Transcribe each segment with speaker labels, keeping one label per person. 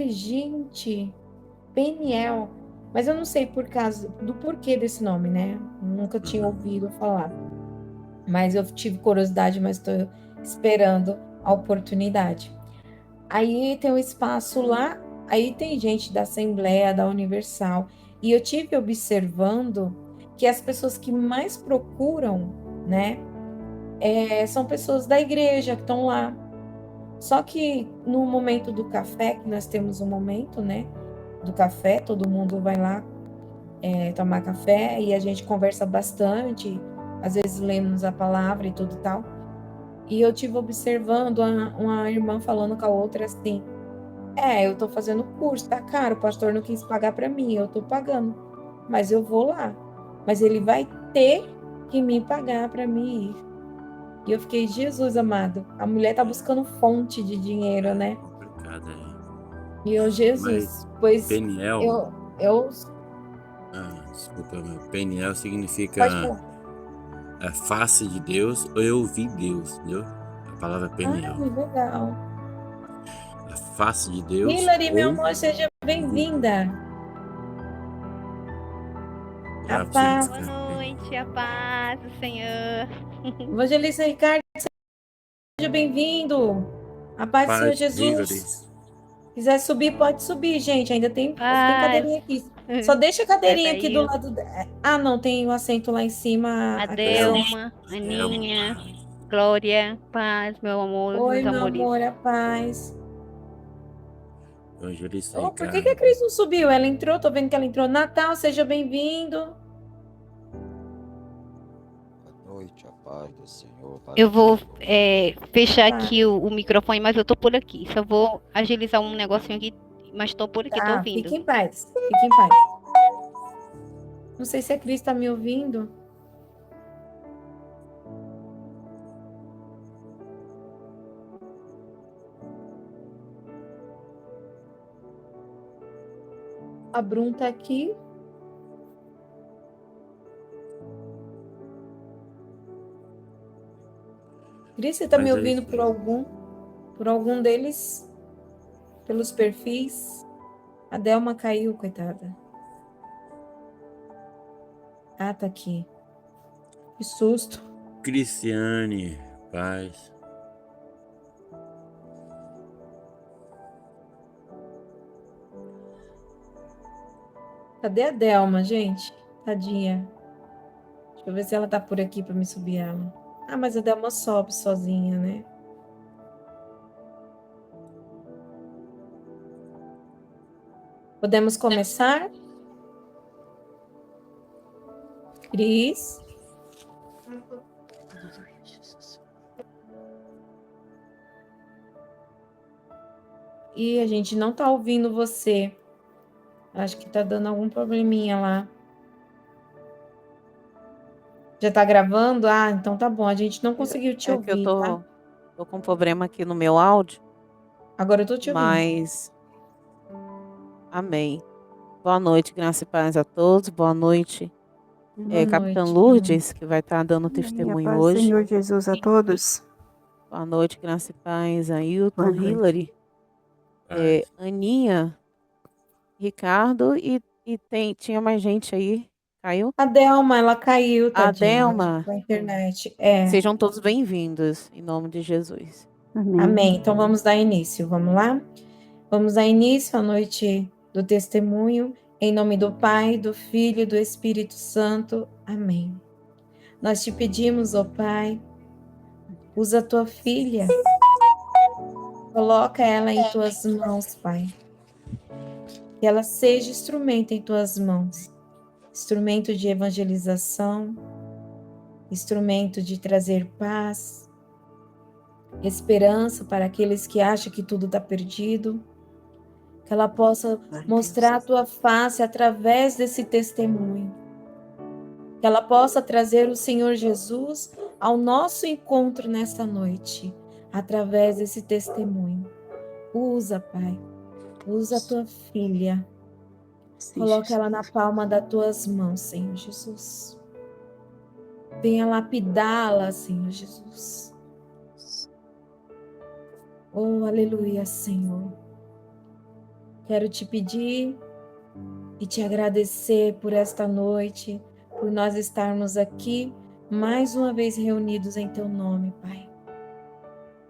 Speaker 1: gente, Peniel. Mas eu não sei por causa do porquê desse nome, né? Nunca tinha ouvido falar. Mas eu tive curiosidade, mas estou esperando a oportunidade. Aí tem um espaço lá, aí tem gente da Assembleia, da Universal, e eu tive observando que as pessoas que mais procuram, né, são pessoas da igreja que estão lá. Só que no momento do café, que nós temos um momento, né, do café, todo mundo vai lá tomar café e a gente conversa bastante, às vezes lemos a palavra e tudo e tal. E eu tive observando uma irmã falando com a outra assim: eu tô fazendo curso, tá caro, o pastor não quis pagar para mim, eu tô pagando, mas eu vou lá. Mas ele vai ter que me pagar para mim ir. E eu fiquei, Jesus amado, a mulher tá buscando fonte de dinheiro,
Speaker 2: É
Speaker 1: né?
Speaker 2: complicado aí.
Speaker 1: E eu,
Speaker 2: Mas
Speaker 1: Jesus, pois
Speaker 2: Peniel,
Speaker 1: eu
Speaker 2: desculpa, meu. Peniel
Speaker 1: pode
Speaker 2: significa
Speaker 1: falar.
Speaker 2: face de Deus ou eu vi Deus, entendeu? A palavra
Speaker 1: Ah,
Speaker 2: Peniel.
Speaker 1: legal.
Speaker 2: A face de Deus
Speaker 1: Hilary, meu
Speaker 2: ou
Speaker 1: amor, seja
Speaker 2: vi.
Speaker 1: bem-vinda. A
Speaker 2: Bravo,
Speaker 1: paz.
Speaker 3: Boa
Speaker 2: significa
Speaker 3: noite, a paz do Senhor.
Speaker 1: Evangelista Ricardo, seja bem-vindo. A paz do Senhor
Speaker 2: paz, Hillary.
Speaker 1: Jesus. Quiser subir, pode subir, gente. Ainda tem
Speaker 3: Paz.
Speaker 1: cadeirinha aqui. Só deixa a
Speaker 3: Paz,
Speaker 1: cadeirinha aqui do
Speaker 3: Ailton,
Speaker 1: lado. Ah, não, tem o assento lá em cima.
Speaker 3: a
Speaker 1: A questão.
Speaker 3: Delma,
Speaker 2: Elma,
Speaker 3: Aninha,
Speaker 2: paz.
Speaker 3: Glória, paz, meu amor,
Speaker 1: Oi,
Speaker 3: meus
Speaker 1: meu
Speaker 3: amores.
Speaker 1: amor, a paz.
Speaker 2: Evangelista
Speaker 1: Oh, por que a
Speaker 2: Ricardo.
Speaker 1: Cris não subiu? Ela entrou, tô vendo que ela entrou. Natal, seja bem-vindo.
Speaker 4: Boa noite, a paz do Senhor, paz
Speaker 3: Eu
Speaker 4: do
Speaker 3: vou
Speaker 4: Senhor.
Speaker 3: fechar
Speaker 1: Paz.
Speaker 3: aqui o microfone, mas eu tô por aqui. Só vou agilizar um negocinho aqui, mas tô por aqui, tô
Speaker 1: Tá,
Speaker 3: ouvindo.
Speaker 1: fique em paz. Fique em paz. Não sei se a Cris tá me ouvindo. A Brum tá aqui. Cris, você tá me
Speaker 2: Mas é
Speaker 1: ouvindo
Speaker 2: isso aí.
Speaker 1: por algum deles? Pelos perfis? A Delma caiu, coitada. Ah, tá aqui. Que susto.
Speaker 2: Cristiane, paz.
Speaker 1: Cadê a Delma, gente? Tadinha. Deixa eu ver se ela tá por aqui pra me subir ela. Ah, mas a Delma sobe sozinha, né? Podemos começar? Cris? Ih, a gente não tá ouvindo você. Acho que tá dando algum probleminha lá. Já tá gravando? Ah, então tá bom. A gente não conseguiu te
Speaker 5: É que eu
Speaker 1: ouvir, tá?
Speaker 5: tô com um problema aqui no meu áudio,
Speaker 1: Agora eu tô te ouvindo.
Speaker 5: mas amém. Boa noite, graça e paz a todos. Boa noite,
Speaker 1: Boa
Speaker 5: Capitã
Speaker 1: noite.
Speaker 5: Lourdes, que vai estar dando
Speaker 6: Amém. A
Speaker 5: testemunho
Speaker 6: paz do
Speaker 5: hoje.
Speaker 6: Senhor Jesus a todos.
Speaker 5: Boa noite, graça e paz,
Speaker 6: Boa
Speaker 5: Ailton,
Speaker 6: noite.
Speaker 5: Hillary,
Speaker 2: Paz.
Speaker 5: Aninha, Ricardo tinha mais gente aí. Caiu?
Speaker 1: A Delma, ela caiu,
Speaker 5: A
Speaker 1: tadinha, acho que
Speaker 5: Delma.
Speaker 1: com a internet. É.
Speaker 5: Sejam todos bem-vindos, em nome de Jesus.
Speaker 6: Amém.
Speaker 1: Amém. Então vamos dar início. Vamos lá? Vamos dar início à noite do testemunho. Em nome do Pai, do Filho e do Espírito Santo. Amém. Nós te pedimos, ó Pai, usa a tua filha. Coloca ela em tuas mãos, Pai. Que ela seja instrumento em tuas mãos. Instrumento de evangelização, instrumento de trazer paz, esperança para aqueles que acham que tudo está perdido. Que ela possa mostrar a tua face através desse testemunho. Que ela possa trazer o Senhor Jesus ao nosso encontro nesta noite, através desse testemunho. Usa, Pai, usa a tua filha. Coloca ela na palma das tuas mãos, Senhor Jesus. Venha lapidá-la, Senhor Jesus. Oh, aleluia, Senhor. quero te pedir e te agradecer por esta noite, por nós estarmos aqui mais uma vez reunidos em teu nome, Pai.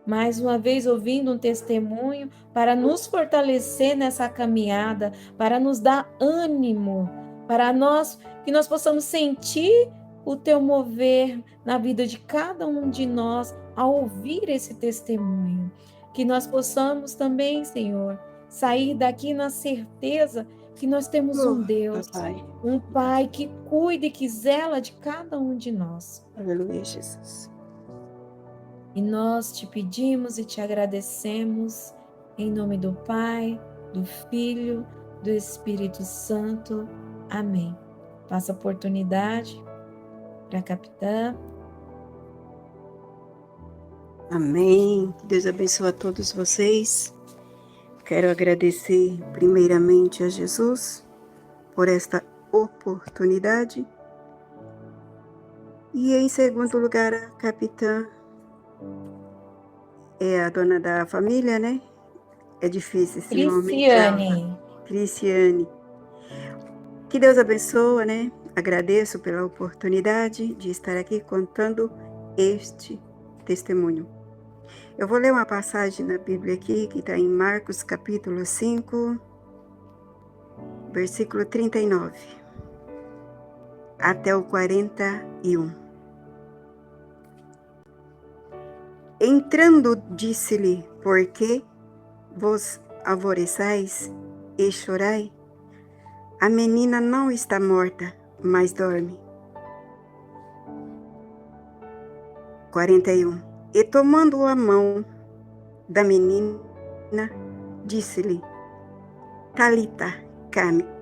Speaker 1: Mais uma vez ouvindo um testemunho para nos fortalecer nessa caminhada, para nos dar ânimo, para nós que nós possamos sentir o teu mover na vida de cada um de nós ao ouvir esse testemunho. Que nós possamos também, Senhor, sair daqui na certeza que nós temos um Deus, um Pai que cuida e que zela de cada um de nós.
Speaker 6: Aleluia, Jesus.
Speaker 1: E nós te pedimos e te agradecemos em nome do Pai, do Filho, do Espírito Santo. Amém. Passa a oportunidade para a capitã.
Speaker 6: Amém. Deus abençoe a todos vocês. Quero agradecer primeiramente a Jesus por esta oportunidade. E em segundo lugar, a capitã é a dona da família, né? É difícil esse nome. Cristiane. Que Deus abençoe, né? Agradeço pela oportunidade de estar aqui contando este testemunho. Eu vou ler uma passagem na Bíblia aqui, que está em Marcos capítulo 5, versículo 39, até o 41. Entrando, disse-lhe: por que vos alvoroçais e chorai? A menina não está morta, mas dorme. 41. E tomando a mão da menina, disse-lhe: Talita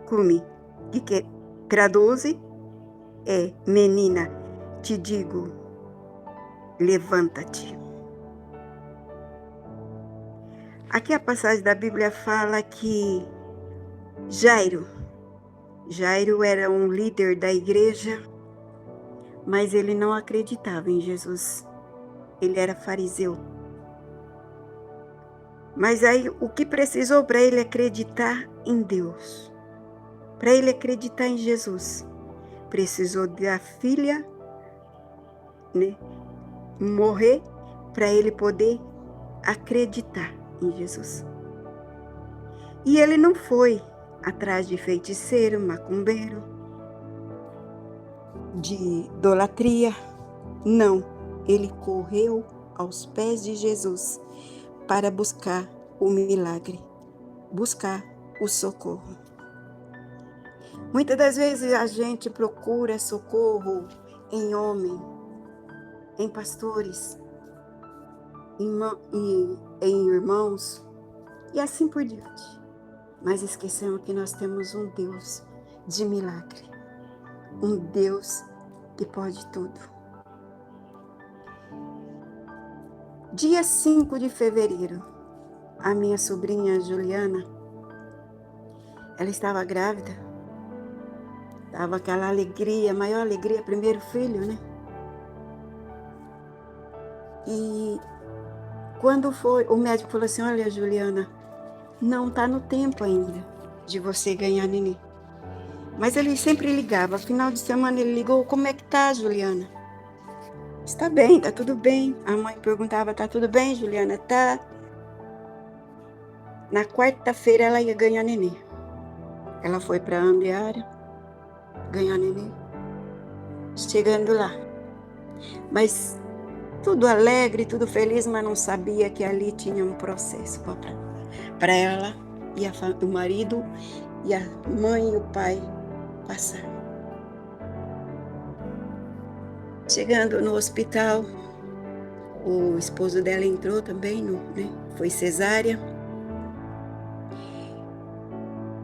Speaker 6: cumi, que traduz é: menina, te digo, levanta-te. Aqui a passagem da Bíblia fala que Jairo era um líder da igreja, mas ele não acreditava em Jesus. Ele era fariseu. Mas aí o que precisou para ele acreditar em Deus, para ele acreditar em Jesus, precisou da filha, né, morrer para ele poder acreditar em Jesus. E ele não foi atrás de feiticeiro, macumbeiro, de idolatria. Não, ele correu aos pés de Jesus para buscar o milagre, buscar o socorro. Muitas das vezes a gente procura socorro em homem, em pastores, em irmãos e assim por diante. Mas esquecemos que nós temos um Deus de milagre, um Deus que pode tudo. Dia 5 de fevereiro, a minha sobrinha Juliana, ela estava grávida, estava aquela alegria, maior alegria, primeiro filho, né? E quando foi, o médico falou assim: olha, Juliana, não está no tempo ainda de você ganhar neném. Mas ele sempre ligava, final de semana ele ligou: como é que tá, Juliana? Está bem, tá tudo bem. A mãe perguntava: tá tudo bem, Juliana? Tá. Na quarta-feira ela ia ganhar neném. Ela foi para a Ambiara ganhar neném. Chegando lá. Mas tudo alegre, tudo feliz, mas não sabia que ali tinha um processo para ela e o marido e a mãe e o pai passar. Chegando no hospital, o esposo dela entrou também, né? Foi cesárea.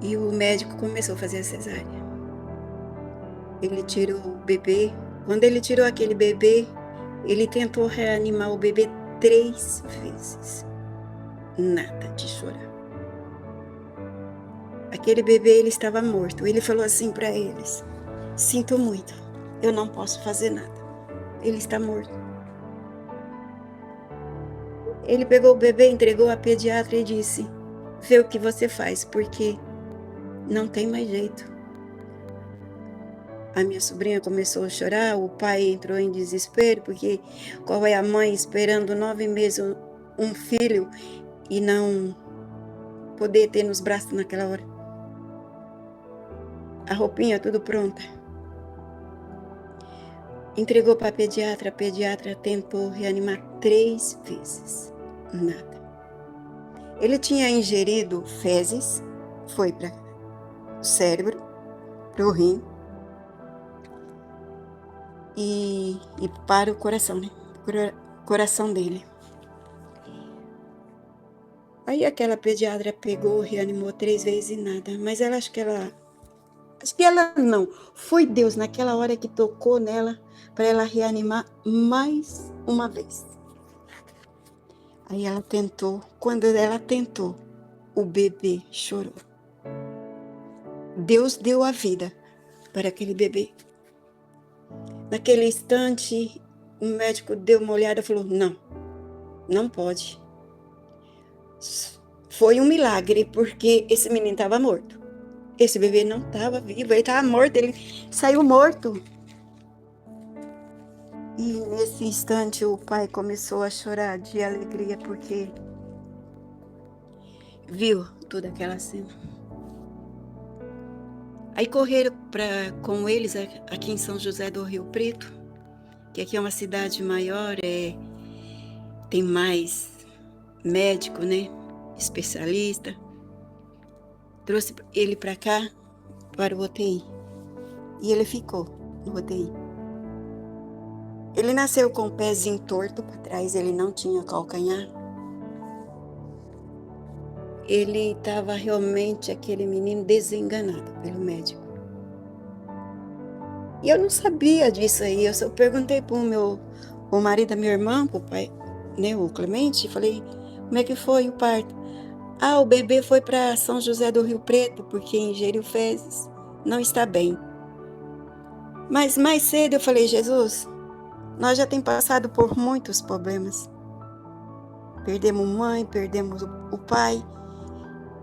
Speaker 6: E o médico começou a fazer a cesárea. Ele tirou o bebê. Quando ele tirou aquele bebê, ele tentou reanimar o bebê 3 vezes. Nada de chorar. Aquele bebê, ele estava morto. Ele falou assim para eles: sinto muito, eu não posso fazer nada. Ele está morto. Ele pegou o bebê, entregou à pediatra e disse: ver o que você faz, porque não tem mais jeito. A minha sobrinha começou a chorar, o pai entrou em desespero, porque qual é a mãe esperando 9 meses um filho e não poder ter nos braços naquela hora? A roupinha tudo pronta. Entregou para a pediatra tentou reanimar 3 vezes. Nada. Ele tinha ingerido fezes, foi para o cérebro, para o rim e para o coração, né? Coração dele. Aí aquela pediatra pegou, reanimou 3 vezes e nada. Mas ela acho que ela não. Foi Deus naquela hora que tocou nela para ela reanimar mais uma vez. Aí ela tentou. Quando ela tentou, o bebê chorou. Deus deu a vida para aquele bebê. Naquele instante, o médico deu uma olhada e falou: não pode. Foi um milagre, porque esse menino estava morto. Esse bebê não estava vivo, ele estava morto, ele saiu morto. E nesse instante o pai começou a chorar de alegria, porque viu toda aquela cena. Aí correram com eles aqui em São José do Rio Preto, que aqui é uma cidade maior, tem mais médico, né? Especialista. Trouxe ele para cá, para o UTI. E ele ficou no UTI. Ele nasceu com o pezinho torto para trás, ele não tinha calcanhar. Ele estava realmente aquele menino desenganado pelo médico. E eu não sabia disso aí, eu só perguntei para o marido da minha irmã, para o pai, né, o Clemente, falei: como é que foi o parto? O bebê foi para São José do Rio Preto, porque ingeriu fezes, não está bem. Mas mais cedo eu falei: Jesus, nós já temos passado por muitos problemas. Perdemos mãe, perdemos o pai.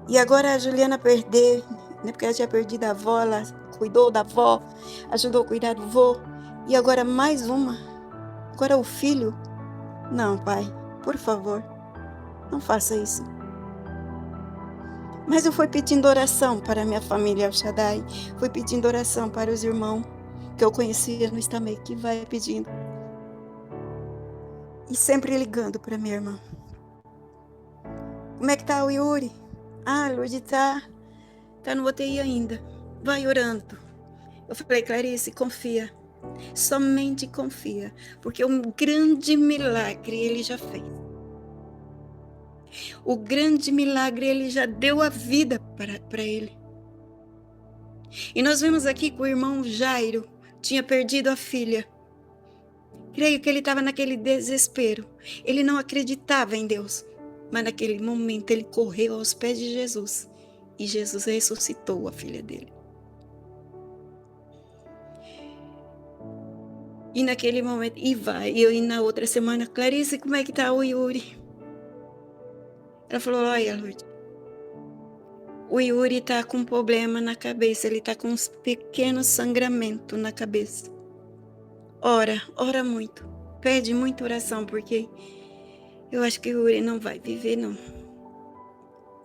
Speaker 6: E agora a Juliana perdeu, né, porque ela tinha perdido a avó, ela cuidou da avó, ajudou a cuidar do vô. E agora mais uma. Agora o filho. Não, pai, por favor, não faça isso. Mas eu fui pedindo oração para a minha família El Shaddai, fui pedindo oração para os irmãos que eu conhecia no Istamei, que vai pedindo. E sempre ligando para minha irmã. Como é que tá o Yuri? Lourdes tá no UTI ainda. Vai orando. Eu falei: Clarice, confia. Somente confia. Porque um grande milagre ele já fez. O grande milagre ele já deu a vida para ele. E nós vimos aqui que o irmão Jairo tinha perdido a filha. Creio que ele estava naquele desespero. Ele não acreditava em Deus. Mas naquele momento ele correu aos pés de Jesus. E Jesus ressuscitou a filha dele. E naquele momento, e na outra semana: Clarice, como é que tá o Yuri? Ela falou: olha, Lourdes, o Yuri tá com um problema na cabeça, ele tá com uns pequenos sangramentos na cabeça. Ora muito, pede muita oração, porque eu acho que o Yuri não vai viver, não.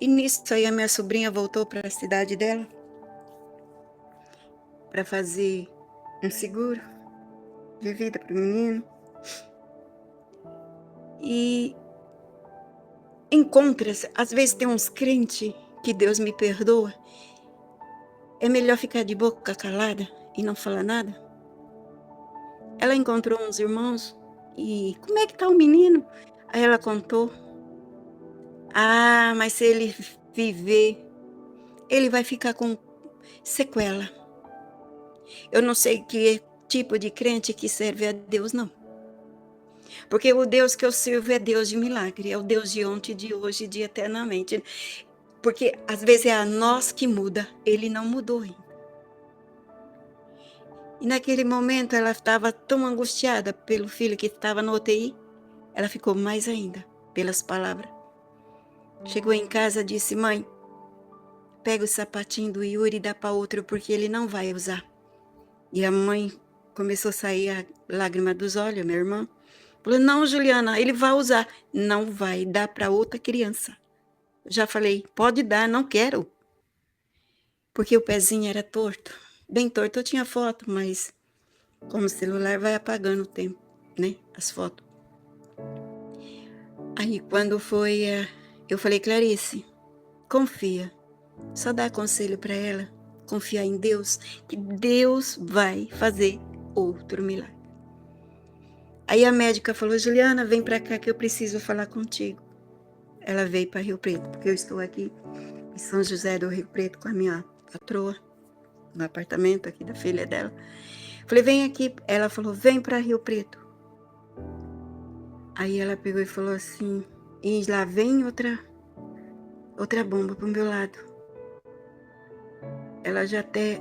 Speaker 6: E nisso aí a minha sobrinha voltou para a cidade dela para fazer um seguro de vida para o menino. E encontra-se, às vezes tem uns crentes que Deus me perdoa, é melhor ficar de boca calada e não falar nada. Ela encontrou uns irmãos e: como é que tá o menino? Aí ela contou: mas se ele viver, ele vai ficar com sequela. Eu não sei que tipo de crente que serve a Deus, não. Porque o Deus que eu sirvo é Deus de milagre, é o Deus de ontem, de hoje e de eternamente. Porque às vezes é a nós que muda, ele não mudou ainda. E naquele momento ela estava tão angustiada pelo filho que estava no UTI, ela ficou mais ainda pelas palavras. Chegou em casa, disse: mãe, pega o sapatinho do Yuri e dá para outro, porque ele não vai usar. E a mãe começou a sair a lágrima dos olhos, minha irmã. Falou: não, Juliana, ele vai usar. Não vai, dá para outra criança. Já falei: pode dar, não quero. Porque o pezinho era torto, bem torto. Eu tinha foto, mas como o celular vai apagando o tempo, né? As fotos. Aí quando foi, eu falei: Clarice, confia. Só dá conselho para ela, confiar em Deus, que Deus vai fazer outro milagre. Aí a médica falou: Juliana, vem para cá que eu preciso falar contigo. Ela veio para Rio Preto, porque eu estou aqui em São José do Rio Preto com a minha patroa, no apartamento aqui da filha dela. Falei: vem aqui. Ela falou: vem para Rio Preto. Aí ela pegou e falou assim: e lá vem outra bomba pro meu lado. Ela já até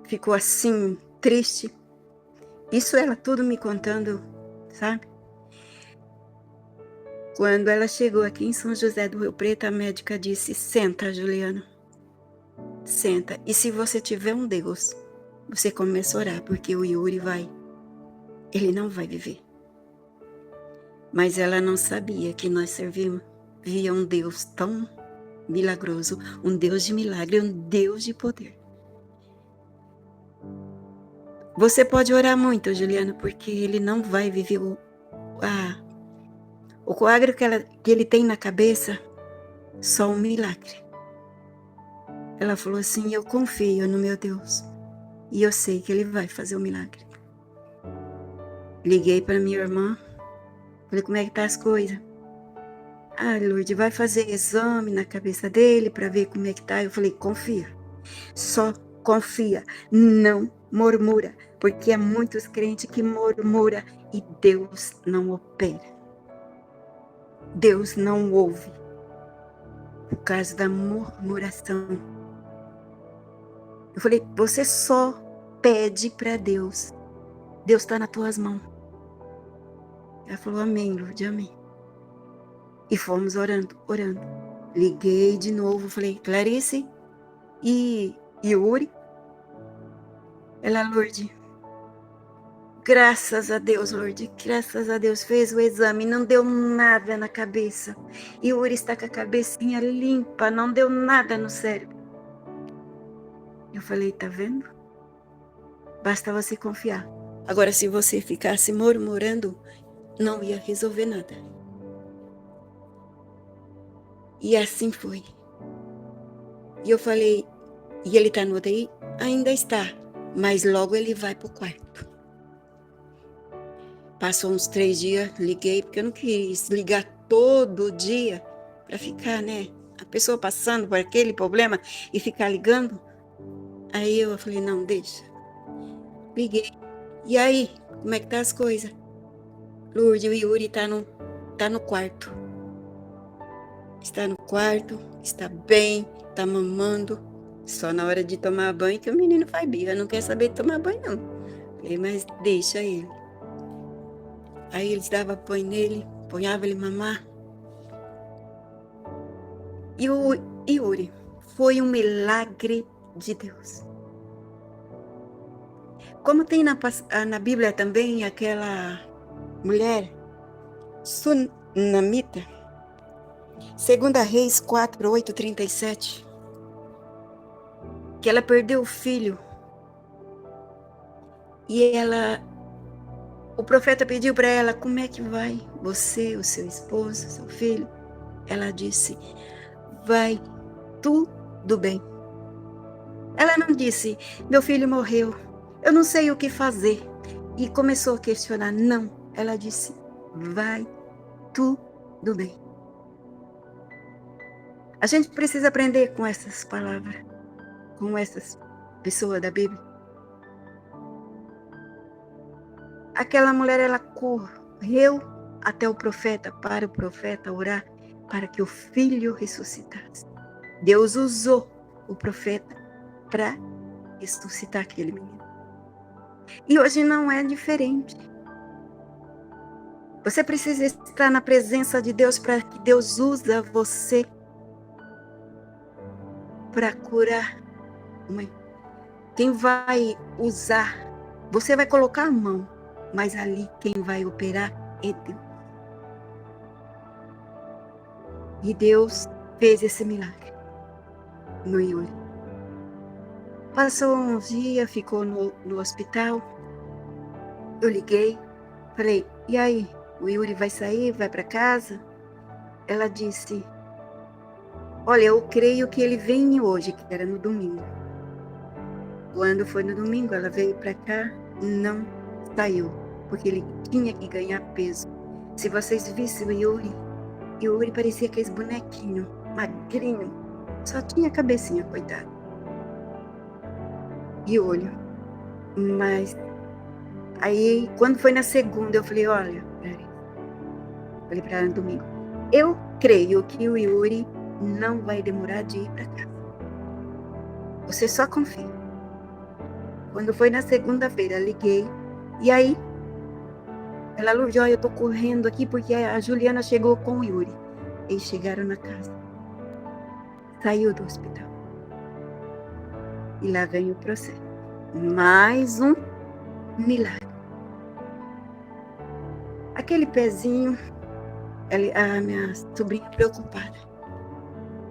Speaker 6: ficou assim, triste. Isso ela tudo me contando, sabe? Quando ela chegou aqui em São José do Rio Preto, a médica disse: senta, Juliana. Senta. E se você tiver um Deus, você começa a orar, porque o Yuri ele não vai viver. Mas ela não sabia que nós servimos. Via um Deus tão milagroso, um Deus de milagre, um Deus de poder. Você pode orar muito, Juliana, porque ele não vai viver o quadro que ele tem na cabeça, só um milagre. Ela falou assim: eu confio no meu Deus e eu sei que ele vai fazer o milagre. Liguei para minha irmã, falei: como é que tá as coisas? Ah, Lourdes, vai fazer exame na cabeça dele para ver como é que tá. Eu falei: confia, só confia, não murmura, porque há muitos crentes que murmuram e Deus não opera. Deus não ouve por causa da murmuração. Eu falei: você só pede para Deus. Deus está nas tuas mãos. Ela falou: amém, Lourdes, amém. E fomos orando. Liguei de novo, falei: Clarice e Yuri? Ela: Lourdes, graças a Deus, Lourdes, graças a Deus, fez o exame, não deu nada na cabeça. Yuri está com a cabecinha limpa, não deu nada no cérebro. Eu falei: tá vendo? Basta você confiar. Agora, se você ficasse murmurando, não ia resolver nada. E assim foi. E eu falei: e ele está no UTI? Ainda está, mas logo ele vai para o quarto. Passou uns 3 dias, liguei, porque eu não quis ligar todo dia para ficar, né? A pessoa passando por aquele problema e ficar ligando. Aí eu falei: não, deixa. Liguei. E aí, como é que tá as coisas? Lourdes, o Yuri tá no quarto. Está no quarto, está bem, está mamando. Só na hora de tomar banho que o menino faz birra, não quer saber de tomar banho, não. Falei: mas deixa ele. Aí eles davam banho nele, ponhava ele mamar. E o Yuri foi um milagre de Deus. Como tem na Bíblia também aquela mulher sunamita, 2 Reis 4, 8, 37, que ela perdeu o filho. E o profeta pediu para ela: como é que vai você, o seu esposo, seu filho? Ela disse: vai tudo bem. Ela não disse: meu filho morreu, eu não sei o que fazer. E começou a questionar. Não, ela disse: vai tudo bem. A gente precisa aprender com essas palavras, com essas pessoas da Bíblia. Aquela mulher, ela correu até o profeta, para o profeta orar, para que o filho ressuscitasse. Deus usou o profeta para ressuscitar aquele menino. E hoje não é diferente. Você precisa estar na presença de Deus para que Deus use você para curar. Mãe, quem vai usar, você vai colocar a mão, mas ali quem vai operar é Deus. E Deus fez esse milagre no Yuri. Passou uns dias, ficou no hospital. Eu liguei, falei, e aí, o Yuri vai sair, vai para casa? Ela disse, olha, eu creio que ele vem hoje, que era no domingo. Quando foi no domingo, ela veio para cá, não saiu, porque ele tinha que ganhar peso. Se vocês vissem o Yuri parecia aqueles bonequinhos, magrinho, só tinha cabecinha, coitado. E olho. Mas aí, quando foi na segunda, eu falei, olha, peraí. Falei para ela no domingo, eu creio que o Yuri não vai demorar de ir para casa. Você só confia. Quando foi na segunda-feira, liguei. E aí, ela falou, eu tô correndo aqui porque a Juliana chegou com o Yuri. Eles chegaram na casa. Saiu do hospital. E lá vem o processo. Mais um milagre. Aquele pezinho, a minha sobrinha preocupada.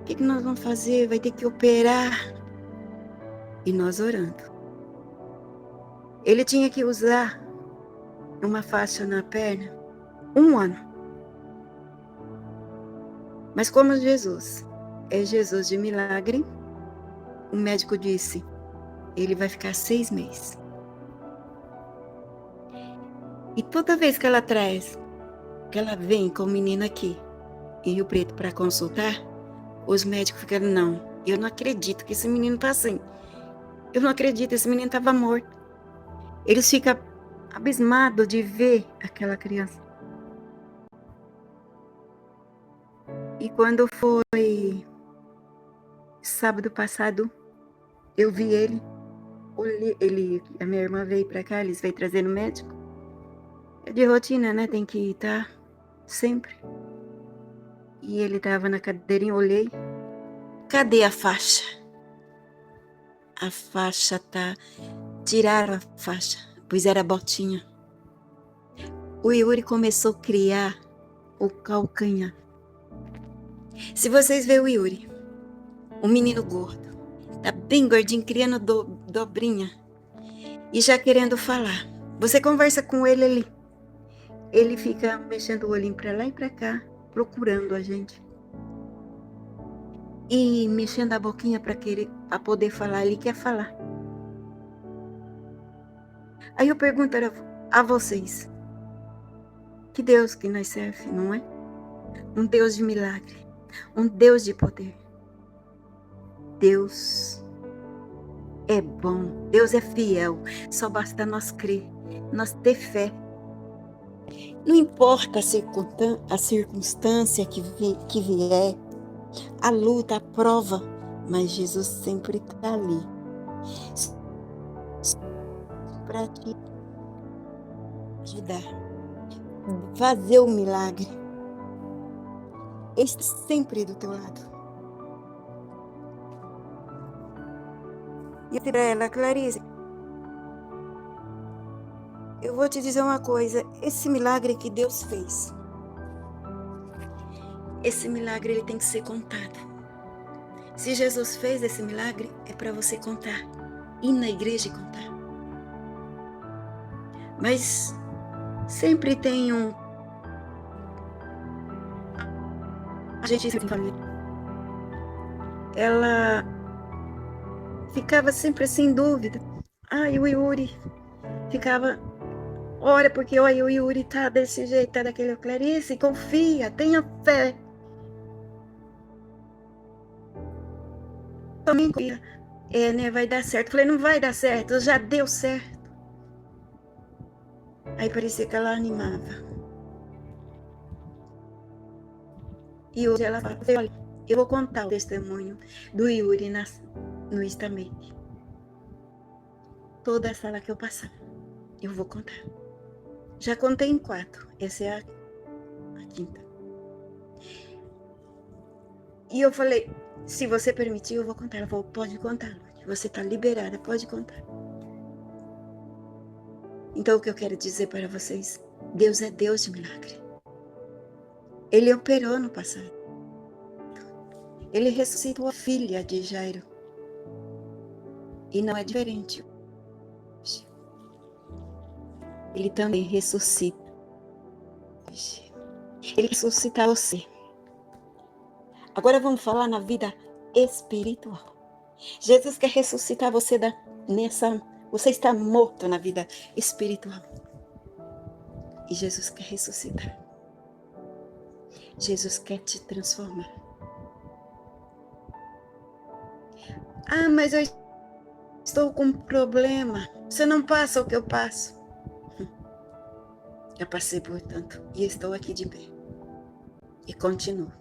Speaker 6: O que nós vamos fazer? Vai ter que operar. E nós orando. Ele tinha que usar uma faixa na perna 1 ano. Mas como Jesus é Jesus de milagre, o médico disse, ele vai ficar 6 meses. E toda vez que ela vem com o menino aqui, em Rio Preto, para consultar, os médicos ficam, não, eu não acredito que esse menino está assim. Eu não acredito, esse menino estava morto. Eles ficam abismados de ver aquela criança. E quando foi sábado passado, eu vi ele, a minha irmã veio para cá, eles veio trazer no médico. É de rotina, né? Tem que estar sempre. E ele estava na cadeirinha, olhei. Cadê a faixa? A faixa tá... Tiraram a faixa, pois era botinha. O Yuri começou a criar o calcanhar. Se vocês verem o Yuri, um menino gordo, tá bem gordinho, criando dobrinha e já querendo falar. Você conversa com ele, ele fica mexendo o olhinho para lá e para cá, procurando a gente. E mexendo a boquinha para poder falar, ele quer falar. Aí eu pergunto a vocês, que Deus que nós serve, não é? Um Deus de milagre, um Deus de poder. Deus é bom, Deus é fiel, só basta nós crer, nós ter fé. Não importa a circunstância que vier, a luta, a prova, mas Jesus sempre está ali para te ajudar, fazer o milagre. Ele está sempre do teu lado. E eu disse para ela, Clarice, eu vou te dizer uma coisa, esse milagre que Deus fez, esse milagre ele tem que ser contado. Se Jesus fez esse milagre, é para você contar, ir na igreja e contar. Mas sempre tem a gente em família. Ela ficava sempre assim em dúvida. Ai, o Yuri ficava, ora, porque o Yuri tá desse jeito, tá daquele. Clarice, confia, tenha fé. Também confia. Né, vai dar certo. Falei, não vai dar certo, já deu certo. Aí parecia que ela animava. E hoje ela fala, olha, eu vou contar o testemunho do Yuri no Istamete. Toda a sala que eu passar, eu vou contar. Já contei em 4, essa é a 5ª. E eu falei, Se você permitir, eu vou contar. Ela falou, pode contar, Lourdes. Você está liberada, pode contar. Então, o que eu quero dizer para vocês, Deus é Deus de milagre. Ele operou no passado. Ele ressuscitou a filha de Jairo. E não é diferente. Ele também ressuscita. Ele ressuscita você. Agora vamos falar na vida espiritual. Jesus quer ressuscitar você você está morto na vida espiritual. E Jesus quer ressuscitar. Jesus quer te transformar. Ah, mas eu estou com um problema. Você não passa o que eu passo. Eu passei por tanto e estou aqui de pé. E continuo.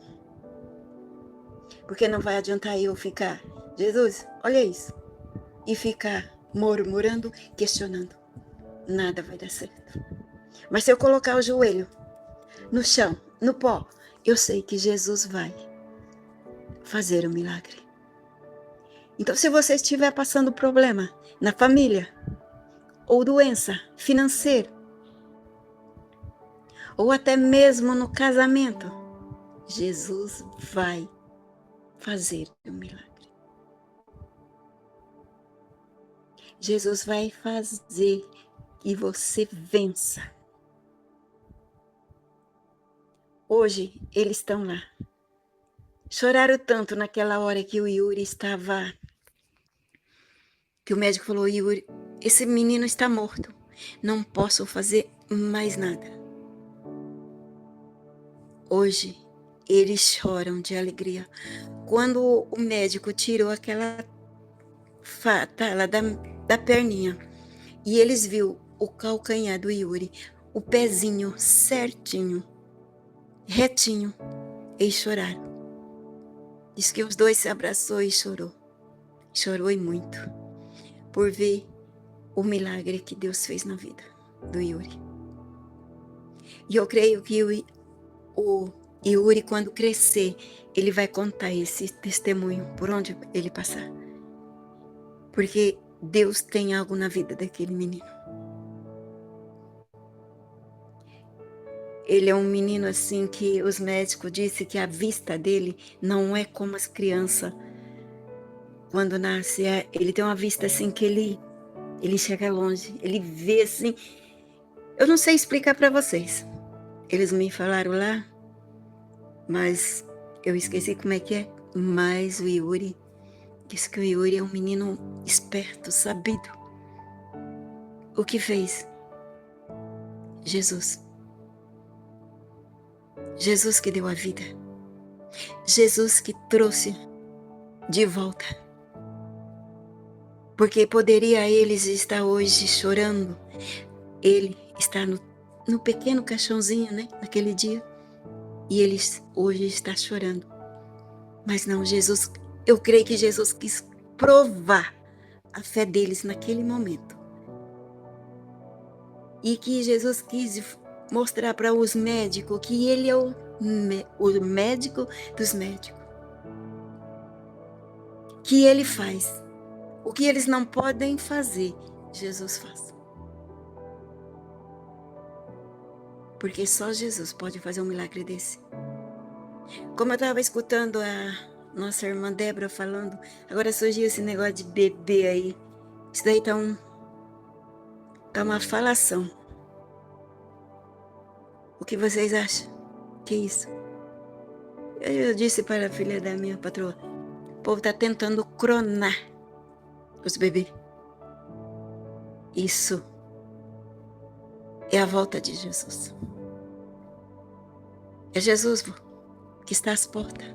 Speaker 6: Porque não vai adiantar eu ficar, Jesus, olha isso. E ficar murmurando, questionando. Nada vai dar certo. Mas se eu colocar o joelho no chão, no pó, eu sei que Jesus vai fazer o milagre. Então, se você estiver passando problema na família, ou doença financeira, ou até mesmo no casamento, Jesus vai fazer o milagre. Jesus vai fazer que você vença. Hoje, eles estão lá. Choraram tanto naquela hora que o Yuri estava... Que o médico falou, Yuri, esse menino está morto. Não posso fazer mais nada. Hoje, eles choram de alegria. Quando o médico tirou aquela fatala da perninha e eles viram o calcanhar do Yuri, o pezinho certinho, retinho, eles choraram. Diz que os dois se abraçou e chorou. Chorou e muito. Por ver o milagre que Deus fez na vida do Yuri. E eu creio que o Yuri, quando crescer, ele vai contar esse testemunho por onde ele passar. Porque Deus tem algo na vida daquele menino. Ele é um menino assim que os médicos disseram que a vista dele não é como as crianças. Quando nasce, ele tem uma vista assim que ele enxerga longe, ele vê assim. Eu não sei explicar para vocês. Eles me falaram lá, mas eu esqueci como é que é. Mas o Yuri, disse que o Yuri é um menino esperto, sabido. O que fez? Jesus. Jesus que deu a vida. Jesus que trouxe de volta. Porque poderia eles estar hoje chorando. Ele está no pequeno caixãozinho, né? Naquele dia. E eles hoje está chorando. Mas não, Jesus, eu creio que Jesus quis provar a fé deles naquele momento. E que Jesus quis mostrar para os médicos que ele é o médico dos médicos. Que ele faz. O que eles não podem fazer, Jesus faz. Porque só Jesus pode fazer um milagre desse. Como eu estava escutando a nossa irmã Débora falando, agora surgiu esse negócio de bebê aí. Isso daí tá uma falação. O que vocês acham? Que isso? Eu disse para a filha da minha patroa, o povo está tentando cronar os bebês. Isso é a volta de Jesus. É Jesus que está às portas.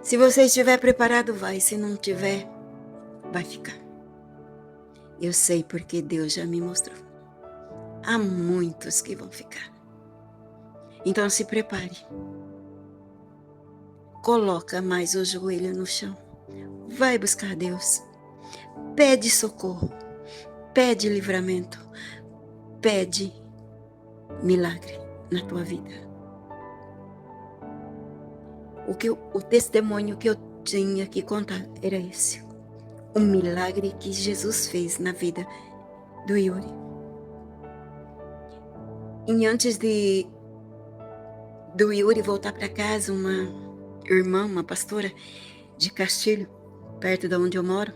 Speaker 6: Se você estiver preparado, vai. Se não tiver, vai ficar. Eu sei porque Deus já me mostrou. Há muitos que vão ficar. Então se prepare. Coloca mais o joelho no chão. Vai buscar Deus. Pede socorro. Pede livramento. Pede milagre na tua vida. O testemunho que eu tinha que contar era esse. Um milagre que Jesus fez na vida do Yuri. E antes do Yuri voltar para casa, uma irmã, uma pastora de Castilho, perto de onde eu moro,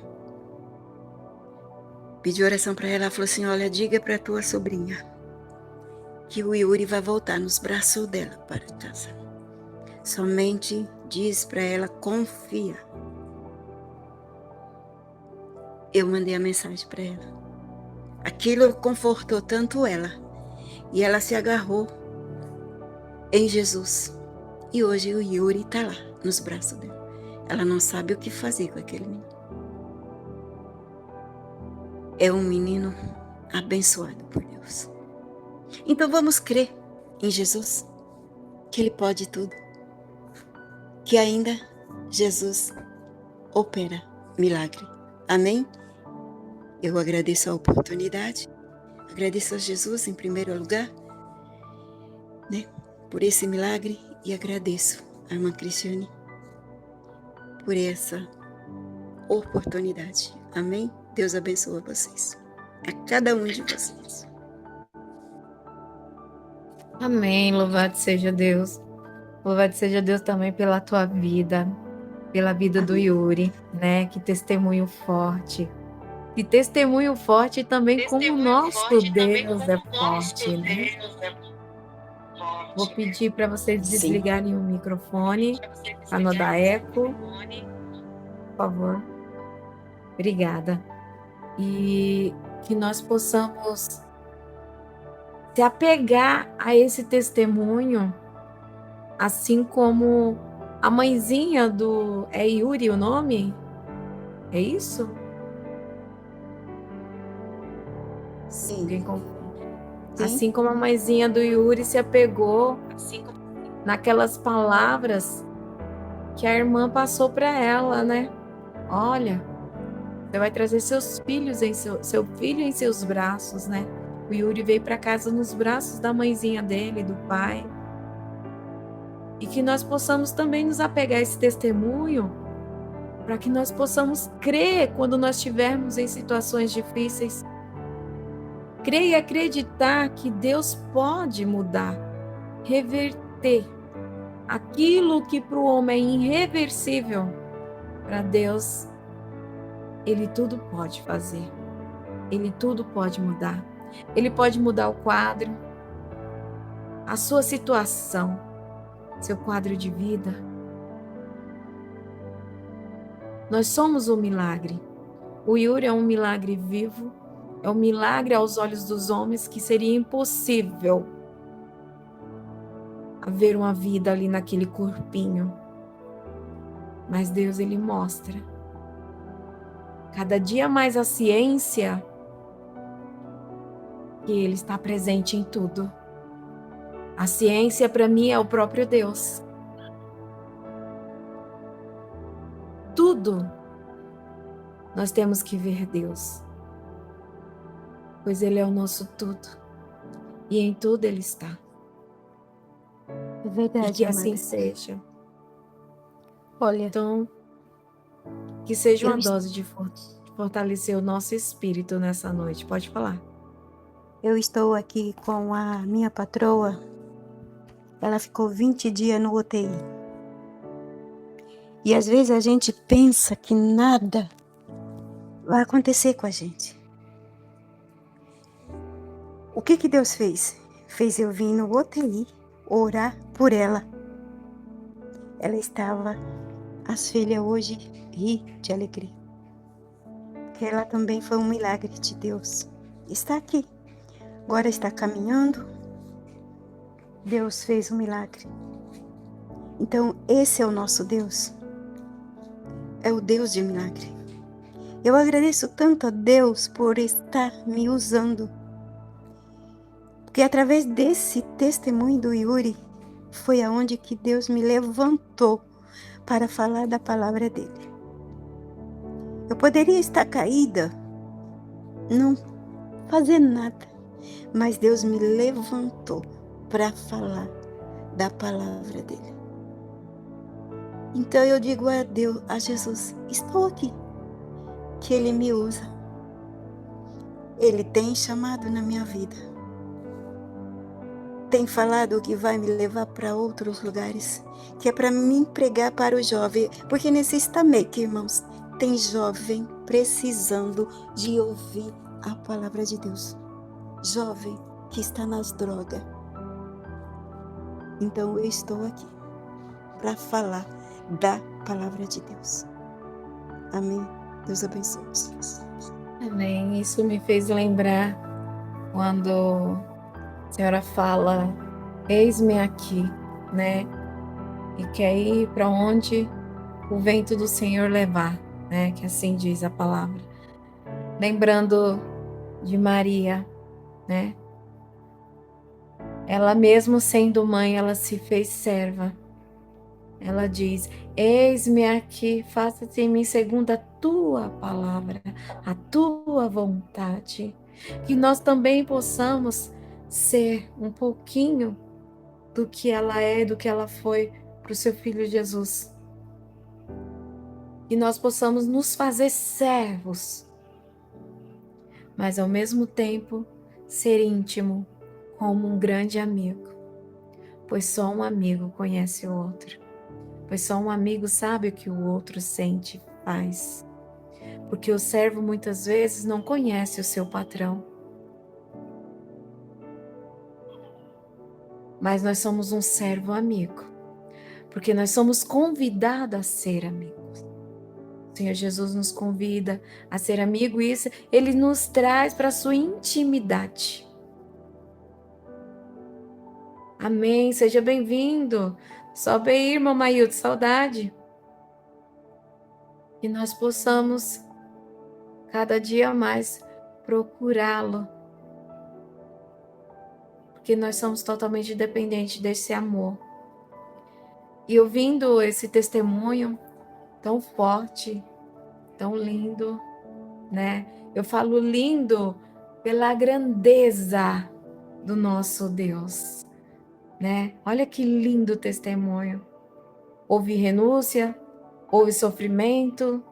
Speaker 6: pediu oração para ela. Ela falou assim: olha, diga para tua sobrinha que o Yuri vai voltar nos braços dela para casa. Somente diz para ela, confia. Eu mandei a mensagem para ela. Aquilo confortou tanto ela. E ela se agarrou em Jesus. E hoje o Yuri está lá, nos braços dela. Ela não sabe o que fazer com aquele menino. É um menino abençoado por Deus. Então vamos crer em Jesus, que Ele pode tudo. Que ainda Jesus opera milagre. Amém? Eu agradeço a oportunidade. Agradeço a Jesus em primeiro lugar, né, por esse milagre, e agradeço a irmã Cristiane por essa oportunidade. Amém? Deus abençoe vocês. A cada um de vocês.
Speaker 1: Amém. Louvado seja Deus. Louvado seja Deus também pela tua vida, pela vida do Yuri, né? Que testemunho forte. E testemunho forte também como o nosso Deus é forte, né? Vou pedir para vocês desligarem o microfone para não dar eco. Por favor. Obrigada. E que nós possamos se apegar a esse testemunho, assim como a mãezinha do... É Yuri o nome? É isso?
Speaker 6: Sim.
Speaker 1: Alguém confunde?
Speaker 6: Sim.
Speaker 1: Assim como a mãezinha do Yuri se apegou naquelas palavras que a irmã passou para ela, né? Olha, você vai trazer seus filhos seu filho em seus braços, né? O Yuri veio para casa nos braços da mãezinha dele, do pai. E que nós possamos também nos apegar a esse testemunho, para que nós possamos crer quando nós estivermos em situações difíceis. Crer e acreditar que Deus pode mudar, reverter aquilo que para o homem é irreversível. Para Deus, Ele tudo pode fazer. Ele tudo pode mudar. Ele pode mudar o quadro, a sua situação, seu quadro de vida. Nós somos um milagre. O Yuri é um milagre vivo. É um milagre aos olhos dos homens que seria impossível haver uma vida ali naquele corpinho. Mas Deus, Ele mostra. Cada dia mais a ciência que Ele está presente em tudo. A ciência para mim é o próprio Deus. Tudo nós temos que ver Deus. Pois Ele é o nosso tudo. E em tudo Ele está.
Speaker 7: É verdade,
Speaker 1: E que
Speaker 7: amada.
Speaker 1: assim seja.
Speaker 7: Olha,
Speaker 1: Então, que seja uma
Speaker 7: Eu-
Speaker 1: dose de fortalecer o nosso espírito nessa noite. Pode falar.
Speaker 7: eu estou aqui com a minha patroa. Ela ficou 20 dias no UTI. E às vezes a gente pensa que nada vai acontecer com a gente. O que Deus fez? Fez eu vir no UTI orar por ela. Ela estava, as filhas hoje ri de alegria. Porque ela também foi um milagre de Deus. Está aqui. Agora está caminhando. Deus fez um milagre. Então, esse é o nosso Deus. É o Deus de milagre. Eu agradeço tanto a Deus por estar me usando. Porque através desse testemunho do Yuri, foi aonde que Deus me levantou para falar da palavra dele. Eu poderia estar caída, não fazer nada, mas Deus me levantou para falar da palavra dele. Então eu digo a Deus, a Jesus, estou aqui, que Ele me usa. Ele tem chamado na minha vida. Tem falado que vai me levar para outros lugares, que é para me pregar para o jovem, porque necessitamente, irmãos, tem jovem precisando de ouvir a palavra de Deus. Jovem que está nas drogas. Então eu estou aqui para falar da palavra de Deus. Amém. Deus abençoe vocês.
Speaker 1: Amém. Isso me fez lembrar quando a senhora fala, eis-me aqui, né? E quer ir para onde o vento do Senhor levar, né? Que assim diz a palavra. Lembrando de Maria, né? Ela mesmo sendo mãe, ela se fez serva. Ela diz, eis-me aqui, faça-se em mim segundo a tua palavra, a tua vontade. Que nós também possamos ser um pouquinho do que ela é, do que ela foi para o seu Filho Jesus. Que nós possamos nos fazer servos, mas ao mesmo tempo ser íntimo como um grande amigo, pois só um amigo conhece o outro, pois só um amigo sabe o que o outro sente e faz, porque o servo muitas vezes não conhece o seu patrão, mas nós somos um servo amigo, porque nós somos convidados a ser amigos. O Senhor Jesus nos convida a ser amigo e isso Ele nos traz para a sua intimidade. Amém, seja bem-vindo. Sobe aí, irmão Mailton, saudade. Que nós possamos cada dia mais procurá-lo, porque nós somos totalmente dependentes desse amor. E ouvindo esse testemunho tão forte, tão lindo, né? Eu falo lindo pela grandeza do nosso Deus, né? Olha que lindo testemunho. Houve renúncia, houve sofrimento,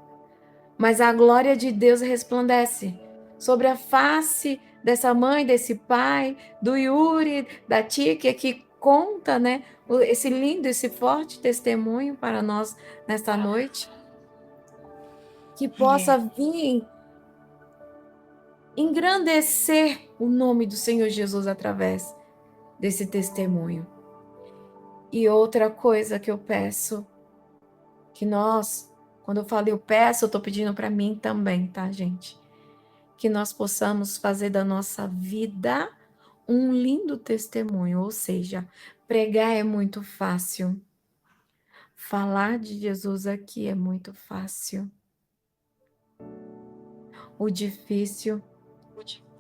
Speaker 1: mas a glória de Deus resplandece sobre a face dessa mãe, desse pai, do Yuri, da tia que conta, né, esse lindo, esse forte testemunho para nós nesta noite. Que possa vir engrandecer o nome do Senhor Jesus através desse testemunho. E outra coisa que eu peço, que nós, quando eu falo eu peço, eu estou pedindo para mim também, tá, gente? Que nós possamos fazer da nossa vida um lindo testemunho, ou seja, pregar é muito fácil. Falar de Jesus aqui é muito fácil. O difícil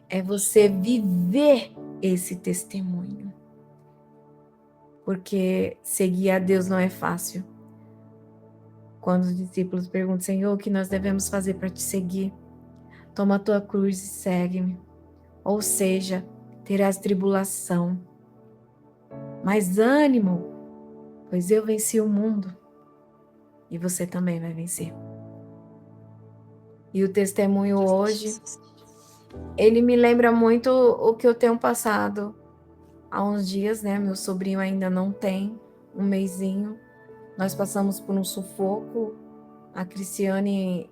Speaker 1: é você viver esse testemunho. Porque seguir a Deus não é fácil. Quando os discípulos perguntam, Senhor, o que nós devemos fazer para te seguir? Toma a tua cruz e segue-me. Ou seja, terás tribulação. Mas ânimo, pois eu venci o mundo. E você também vai vencer. E o testemunho hoje, ele me lembra muito o que eu tenho passado há uns dias, né? Meu sobrinho ainda não tem um mesinho. Nós passamos por um sufoco. A Cristiane,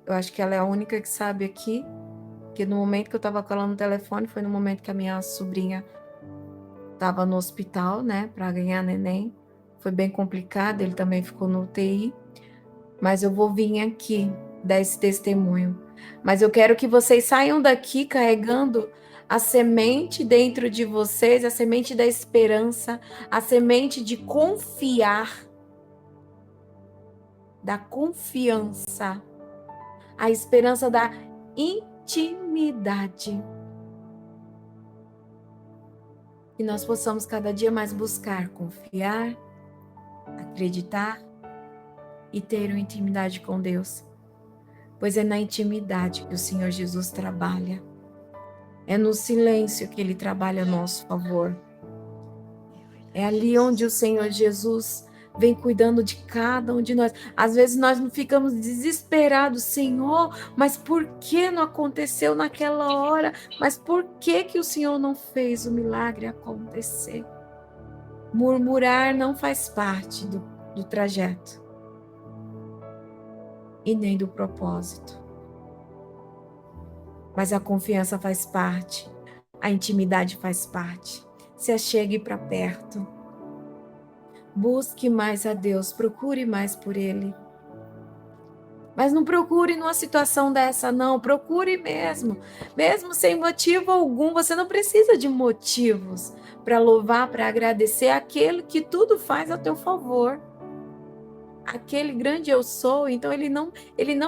Speaker 1: eu acho que ela é a única que sabe aqui, que no momento que eu estava com ela no telefone, foi no momento que a minha sobrinha estava no hospital, né? Para ganhar neném. Foi bem complicado, ele também ficou no UTI. Mas eu vou vir aqui dar esse testemunho. Mas eu quero que vocês saiam daqui carregando a semente dentro de vocês, a semente da esperança, a semente de confiar, da confiança, a esperança da intimidade. Que nós possamos cada dia mais buscar, confiar, acreditar e ter uma intimidade com Deus. Pois é na intimidade que o Senhor Jesus trabalha. É no silêncio que Ele trabalha a nosso favor. É ali onde o Senhor Jesus vem cuidando de cada um de nós. Às vezes nós não ficamos desesperados, Senhor, mas por que não aconteceu naquela hora? Mas por que o Senhor não fez o milagre acontecer? Murmurar não faz parte do trajeto e nem do propósito. Mas a confiança faz parte, a intimidade faz parte. Se achegue para perto. Busque mais a Deus, procure mais por Ele. Mas não procure numa situação dessa, não. Procure mesmo. Mesmo sem motivo algum, você não precisa de motivos para louvar, para agradecer aquele que tudo faz a teu favor. Aquele grande eu sou, então ele não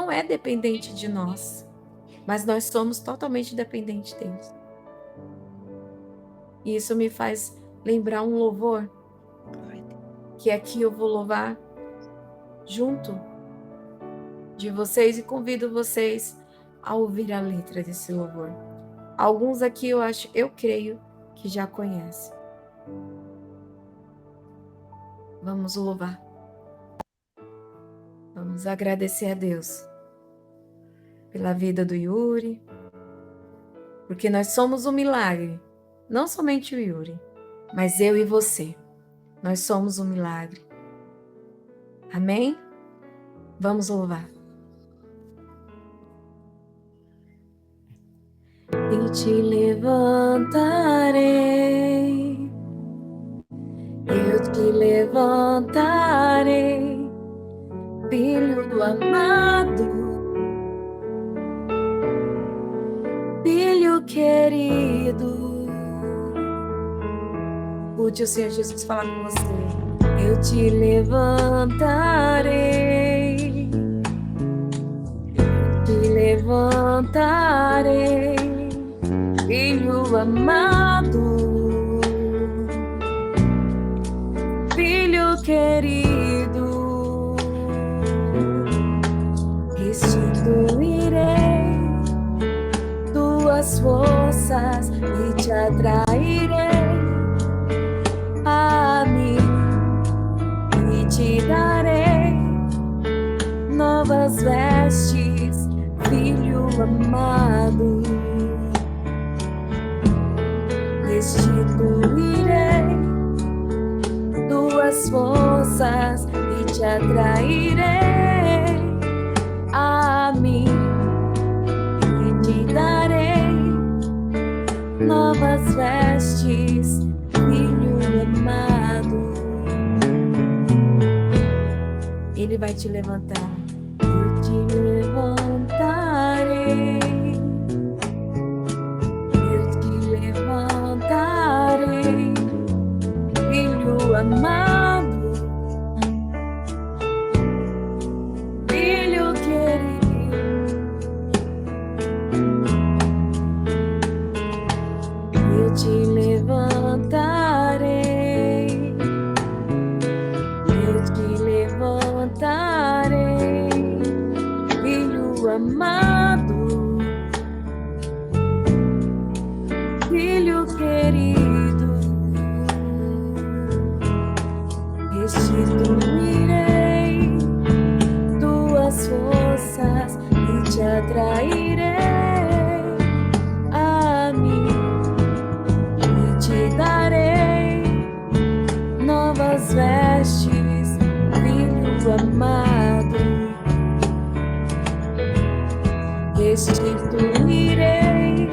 Speaker 1: é dependente de nós. Mas nós somos totalmente dependentes dele. E isso me faz lembrar um louvor, que aqui eu vou louvar junto de vocês e convido vocês a ouvir a letra desse louvor. Alguns aqui eu creio que já conhecem. Vamos louvar. Vamos agradecer a Deus pela vida do Yuri, porque nós somos um milagre, não somente o Yuri, mas eu e você. Nós somos um milagre. Amém? Vamos louvar. E te levantarei, eu te levantarei, filho amado, filho querido. Escute o Senhor Jesus falar com você. Eu te levantarei, te levantarei, filho amado, filho querido. Restituirei tuas forças e te atrairei a mim e te darei novas vestes, filho amado. Restituirei tuas forças e te atrairei a mim e te darei novas vestes, filho amado. Ele vai te levantar. Eu te levantarei, eu te levantarei, filho amado, filho querido. Eu te levantarei, eu te levantarei, filho amado, filho querido. Restituirei tuas forças e te atrairei a mim e te darei novas vestes, filho amado. Restituirei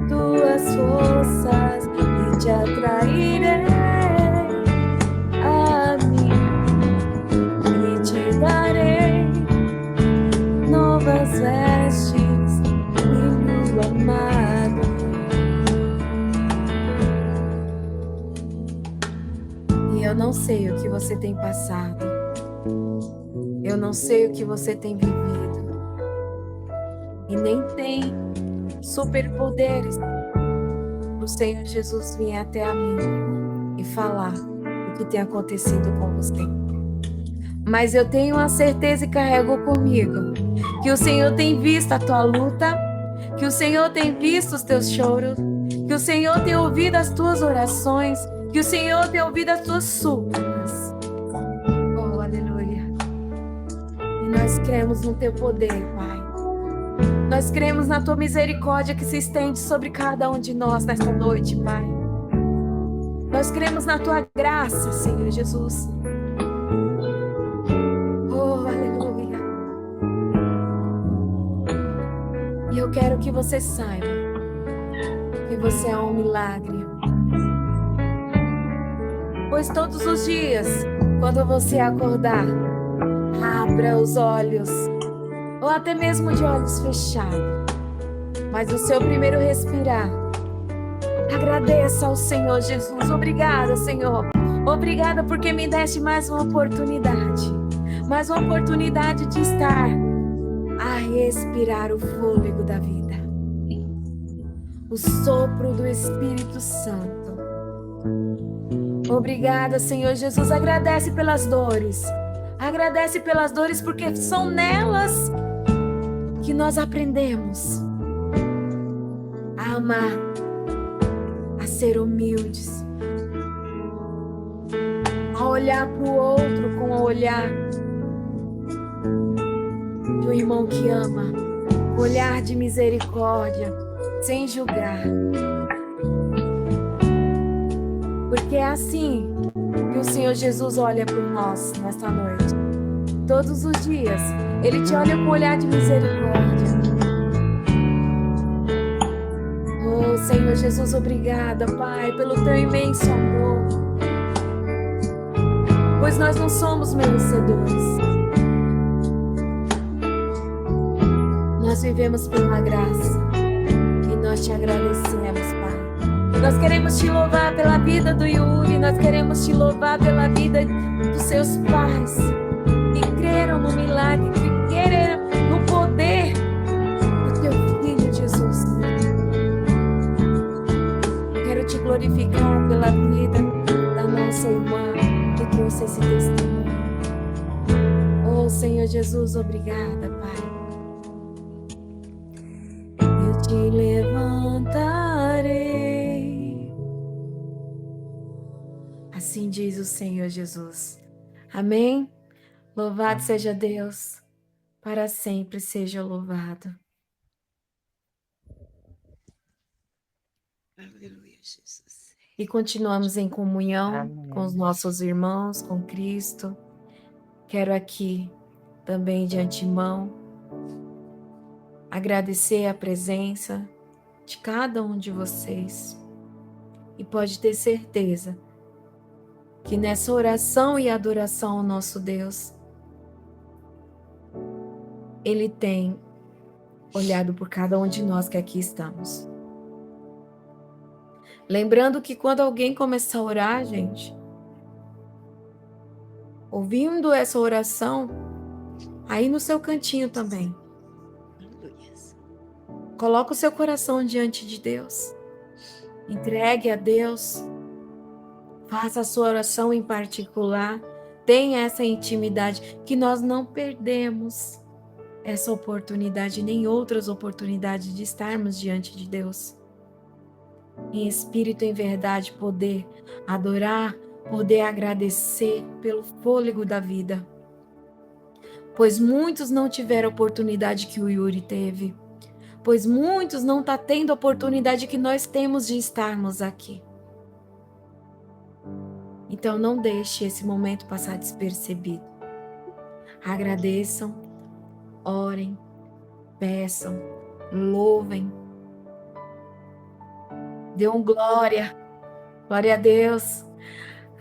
Speaker 1: tuas forças e te atrairei a mim e te darei novas vestes, filho amado. E eu não sei o que você tem passado, eu não sei o que você tem vivido, e nem tem superpoderes para o Senhor Jesus vir até a mim e falar o que tem acontecido com você. Mas eu tenho a certeza e carrego comigo que o Senhor tem visto a tua luta, que o Senhor tem visto os teus choros, que o Senhor tem ouvido as tuas orações, que o Senhor tem ouvido as tuas súplicas. Nós cremos no teu poder, Pai. Nós cremos na tua misericórdia que se estende sobre cada um de nós nesta noite, Pai. Nós cremos na tua graça, Senhor Jesus. Oh, aleluia. E eu quero que você saiba que você é um milagre. Pois todos os dias, quando você acordar, abra os olhos, ou até mesmo de olhos fechados, mas o seu primeiro respirar, agradeça ao Senhor Jesus. Obrigada, Senhor. Obrigada porque me deste mais uma oportunidade de estar a respirar o fôlego da vida, o sopro do Espírito Santo. Obrigada, Senhor Jesus. Agradece pelas dores porque são nelas que nós aprendemos a amar, a ser humildes, a olhar para o outro com o olhar do irmão que ama, olhar de misericórdia, sem julgar. Porque é assim que o Senhor Jesus olha por nós nesta noite. Todos os dias, Ele te olha com um olhar de misericórdia. Oh, Senhor Jesus, obrigada, Pai, pelo teu imenso amor. Pois nós não somos merecedores. Nós vivemos pela graça e nós te agradecemos, Pai. Nós queremos te louvar pela vida do Yuri, nós queremos te louvar pela vida dos seus pais, que creram no milagre, que creram no poder do teu Filho Jesus. Quero te glorificar pela vida da nossa irmã que trouxe esse testemunho. Oh, Senhor Jesus, obrigada, Pai. Eu te levantarei. Assim diz o Senhor Jesus. Amém? Louvado seja Deus, para sempre seja louvado.
Speaker 6: Aleluia, Jesus.
Speaker 1: E continuamos em comunhão
Speaker 5: Amém.
Speaker 1: com os nossos irmãos, com Cristo. Quero aqui também de antemão agradecer a presença de cada um de vocês. E pode ter certeza que nessa oração e adoração ao nosso Deus, Ele tem olhado por cada um de nós que aqui estamos. Lembrando que quando alguém começar a orar, gente, ouvindo essa oração, aí no seu cantinho também, coloca o seu coração diante de Deus, entregue a Deus, faça a sua oração em particular, tenha essa intimidade, que nós não perdemos essa oportunidade, nem outras oportunidades de estarmos diante de Deus. Em espírito e em verdade, poder adorar, poder agradecer pelo fôlego da vida. Pois muitos não tiveram a oportunidade que o Yuri teve. Pois muitos não estão tendo a oportunidade que nós temos de estarmos aqui. Então não deixe esse momento passar despercebido. Agradeçam, orem, peçam, louvem. Dê glória a Deus.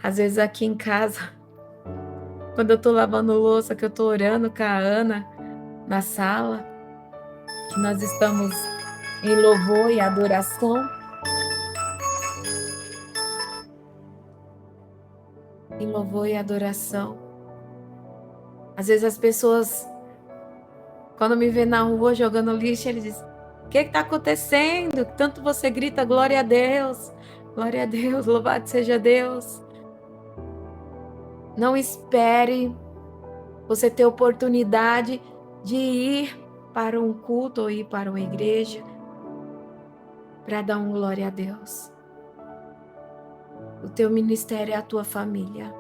Speaker 1: Às vezes aqui em casa, quando eu tô lavando louça, que eu tô orando com a Ana na sala, que nós estamos em louvor e adoração. Em louvor e adoração. Às vezes as pessoas, quando me vê na rua jogando lixo, eles dizem: o que está acontecendo? Tanto você grita glória a Deus, louvado seja Deus. Não espere você ter oportunidade de ir para um culto ou ir para uma igreja para dar glória a Deus. O teu ministério é a tua família.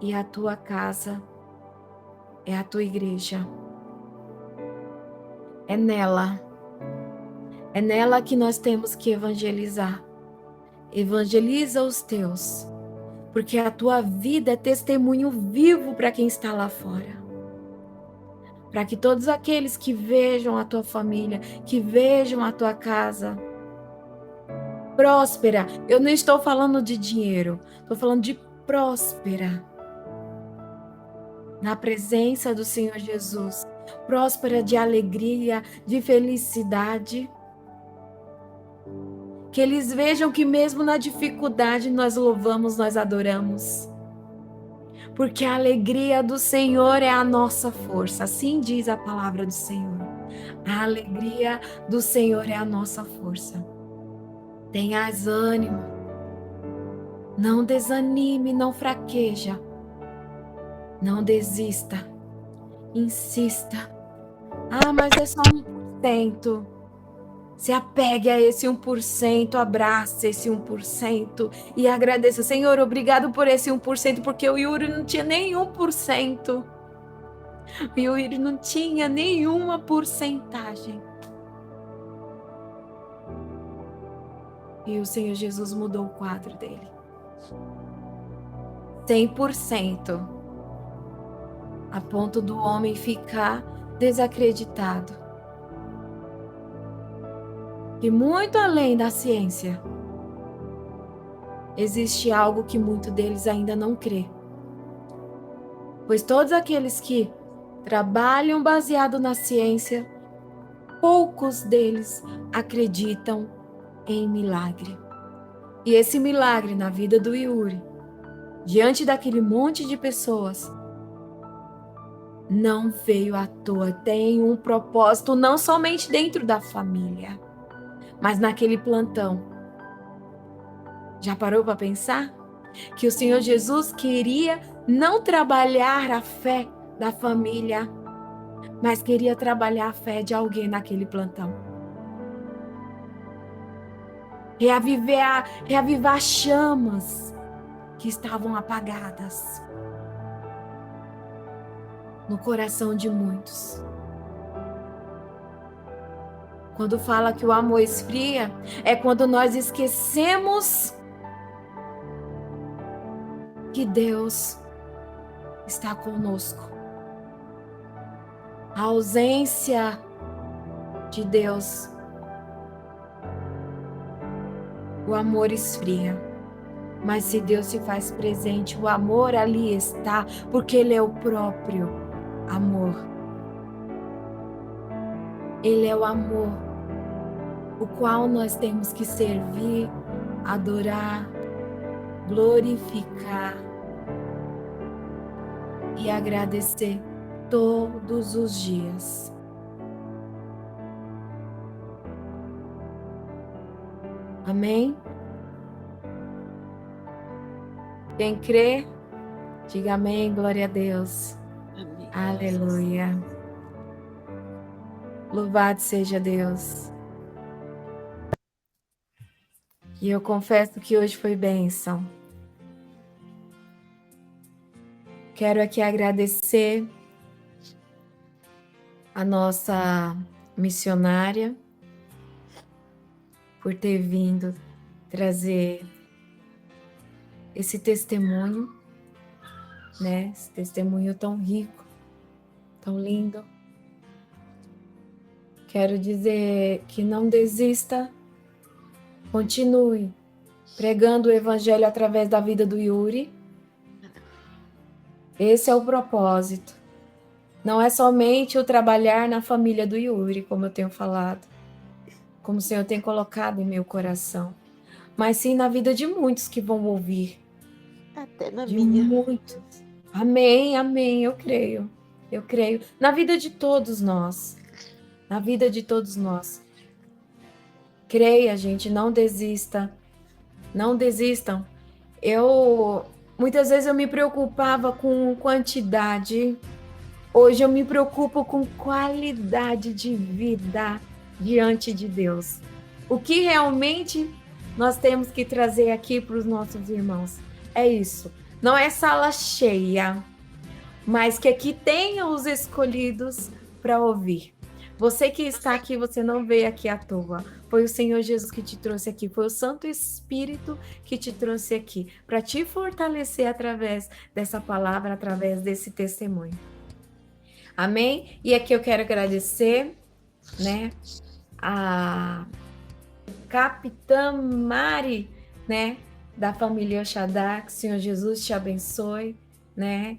Speaker 1: E a tua casa é a tua igreja. É nela. É nela que nós temos que evangelizar. Evangeliza os teus, porque a tua vida é testemunho vivo para quem está lá fora. Para que todos aqueles que vejam a tua família, que vejam a tua casa próspera. Eu não estou falando de dinheiro, estou falando de próspera. Na presença do Senhor Jesus. Próspera de alegria, de felicidade. Que eles vejam que mesmo na dificuldade nós louvamos, nós adoramos. Porque a alegria do Senhor é a nossa força. Assim diz a palavra do Senhor. A alegria do Senhor é a nossa força. Tenhas ânimo. Não desanime, não fraqueja. Não desista. Insista. Ah, mas é só 1%. Se apegue a esse 1%, abrace esse 1% e agradeça. Senhor, obrigado por esse 1%, porque o Yuri não tinha nem 1%. O Yuri não tinha nenhuma porcentagem. E o Senhor Jesus mudou o quadro dele. 100%. A ponto do homem ficar desacreditado. E muito além da ciência, existe algo que muitos deles ainda não crê. Pois todos aqueles que trabalham baseado na ciência, poucos deles acreditam em milagre. E esse milagre na vida do Yuri, diante daquele monte de pessoas, não veio à toa, tem um propósito não somente dentro da família, mas naquele plantão. Já parou para pensar? Que o Senhor Jesus queria não trabalhar a fé da família, mas queria trabalhar a fé de alguém naquele plantão. Reavivar chamas que estavam apagadas no coração de muitos. Quando fala que o amor esfria, é quando nós esquecemos que Deus está conosco. A ausência de Deus, o amor esfria. Mas se Deus se faz presente, o amor ali está, porque Ele é o próprio amor. Ele é o amor, o qual nós temos que servir, adorar, glorificar e agradecer todos os dias. Amém? Quem crê, diga amém, glória a Deus.
Speaker 5: Amém.
Speaker 1: Aleluia. Louvado seja Deus. E eu confesso que hoje foi bênção. Quero aqui agradecer a nossa missionária por ter vindo trazer esse testemunho, né? Esse testemunho tão rico, tão lindo. Quero dizer que não desista, continue pregando o evangelho através da vida do Yuri. Esse é o propósito. Não é somente o trabalhar na família do Yuri, como eu tenho falado, como o Senhor tem colocado em meu coração, mas sim na vida de muitos que vão ouvir.
Speaker 5: Até na
Speaker 1: De
Speaker 5: minha.
Speaker 1: muitos. Amém, amém, eu creio. Eu creio. Na vida de todos nós. Na vida de todos nós. Creia, gente, não desista. Não desistam. Muitas vezes eu me preocupava com quantidade. Hoje eu me preocupo com qualidade de vida diante de Deus. O que realmente nós temos que trazer aqui para os nossos irmãos é isso. Não é sala cheia. mas que aqui tenha os escolhidos para ouvir. Você que está aqui, você não veio aqui à toa. Foi o Senhor Jesus que te trouxe aqui, foi o Santo Espírito que te trouxe aqui, para te fortalecer através dessa palavra, através desse testemunho. Amém? E aqui eu quero agradecer, né, a Capitã Mari, né, da família Oxadá, que o Senhor Jesus te abençoe, né?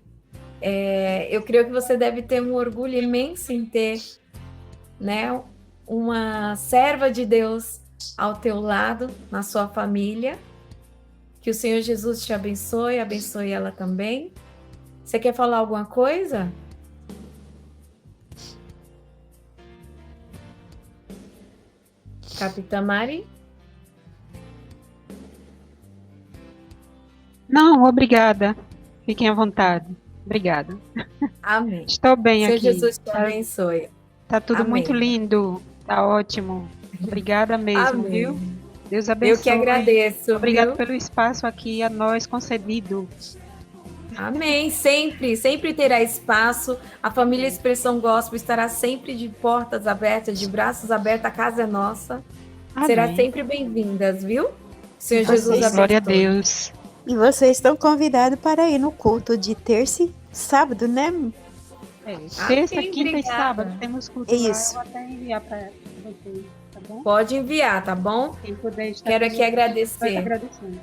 Speaker 1: Eu creio que você deve ter um orgulho imenso em ter, né, uma serva de Deus ao teu lado, na sua família. Que o Senhor Jesus te abençoe, abençoe ela também. Você quer falar alguma coisa? Capitã Mari?
Speaker 8: Não, obrigada. Fiquem à vontade. Obrigada.
Speaker 1: Amém.
Speaker 8: Estou bem
Speaker 1: Senhor
Speaker 8: aqui.
Speaker 1: Jesus te abençoe.
Speaker 8: Tá tudo
Speaker 1: Amém.
Speaker 8: muito lindo. Tá ótimo. Obrigada mesmo,
Speaker 1: Amém.
Speaker 8: viu? Deus abençoe.
Speaker 1: Eu que agradeço.
Speaker 8: Obrigado
Speaker 1: viu?
Speaker 8: pelo espaço aqui a nós concedido.
Speaker 1: Amém. Sempre, sempre terá espaço. A família Expressão Gospel estará sempre de portas abertas, de braços abertos. A casa é nossa.
Speaker 8: Amém.
Speaker 1: Será sempre bem-vindas, viu? Senhor
Speaker 7: Vocês-
Speaker 1: Jesus abençoe.
Speaker 8: Glória a Deus.
Speaker 7: E vocês estão convidados para ir no culto de terça e sábado, né?
Speaker 8: Terça,
Speaker 1: Amém,
Speaker 8: quinta e
Speaker 1: obrigada.
Speaker 8: sábado temos culto lá.
Speaker 7: Isso.
Speaker 8: Eu vou até enviar para vocês, tá bom?
Speaker 1: Pode enviar, tá bom?
Speaker 8: Quem puder estar
Speaker 1: Quero
Speaker 8: com
Speaker 1: aqui
Speaker 8: vocês,
Speaker 1: agradecer.
Speaker 8: vai estar agradecendo.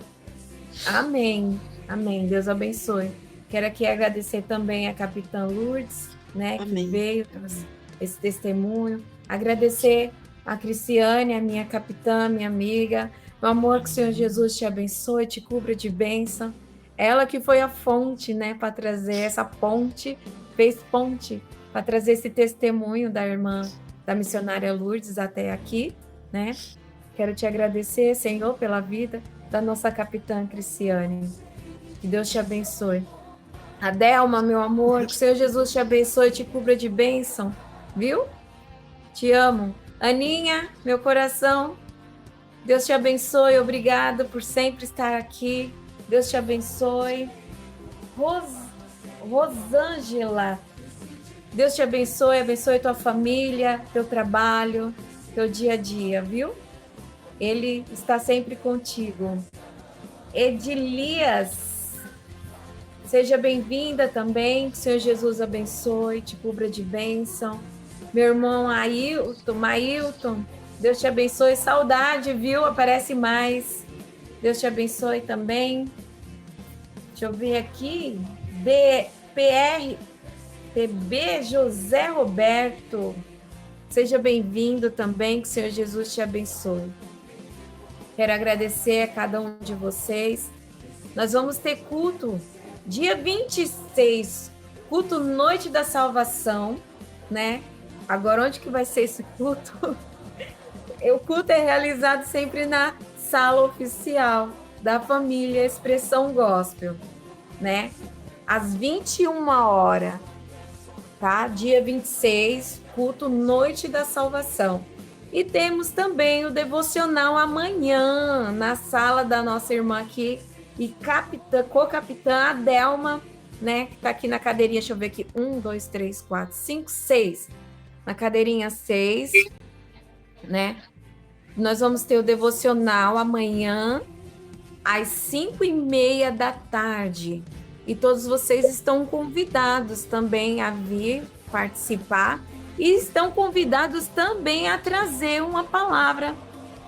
Speaker 1: Amém. Amém. Deus abençoe. Quero aqui agradecer também a Capitã Lourdes, né, que
Speaker 7: Amém.
Speaker 1: veio trouxe esse testemunho. Agradecer a Cristiane, a minha capitã, minha amiga. Meu amor, que o Senhor Jesus te abençoe, te cubra de bênção. Ela que foi a fonte, né, para trazer essa ponte, fez ponte para trazer esse testemunho da irmã, da missionária Lourdes até aqui, né? Quero te agradecer, Senhor, pela vida da nossa capitã Cristiane. Que Deus te abençoe. Adelma, meu amor, que o Senhor Jesus te abençoe, te cubra de bênção, viu? Te amo. Aninha, meu coração, Deus te abençoe, obrigado por sempre estar aqui. Deus te abençoe. Rosângela, Deus te abençoe, abençoe tua família, teu trabalho, teu dia a dia, viu? Ele está sempre contigo. Edilias, seja bem-vinda também, que o Senhor Jesus abençoe, te cubra de bênção. Meu irmão Mailton, Deus te abençoe, saudade, viu? Aparece mais. Deus te abençoe também. Deixa eu ver aqui. PB José Roberto, seja bem-vindo também, que o Senhor Jesus te abençoe. Quero agradecer a cada um de vocês. Nós vamos ter culto dia 26, culto Noite da Salvação, né? Agora, onde que vai ser esse culto? O culto é realizado sempre na sala oficial da família Expressão Gospel, né? Às 21 horas, tá? Dia 26, culto Noite da Salvação. E temos também o devocional amanhã, na sala da nossa irmã aqui, e co-capitã Adelma, né? Que tá aqui na cadeirinha, deixa eu ver aqui, 1, 2, 3, 4, 5, 6. Na cadeirinha 6, né? Nós vamos ter o devocional amanhã, às 5:30 da tarde. E todos vocês estão convidados também a vir participar. E estão convidados também a trazer uma palavra.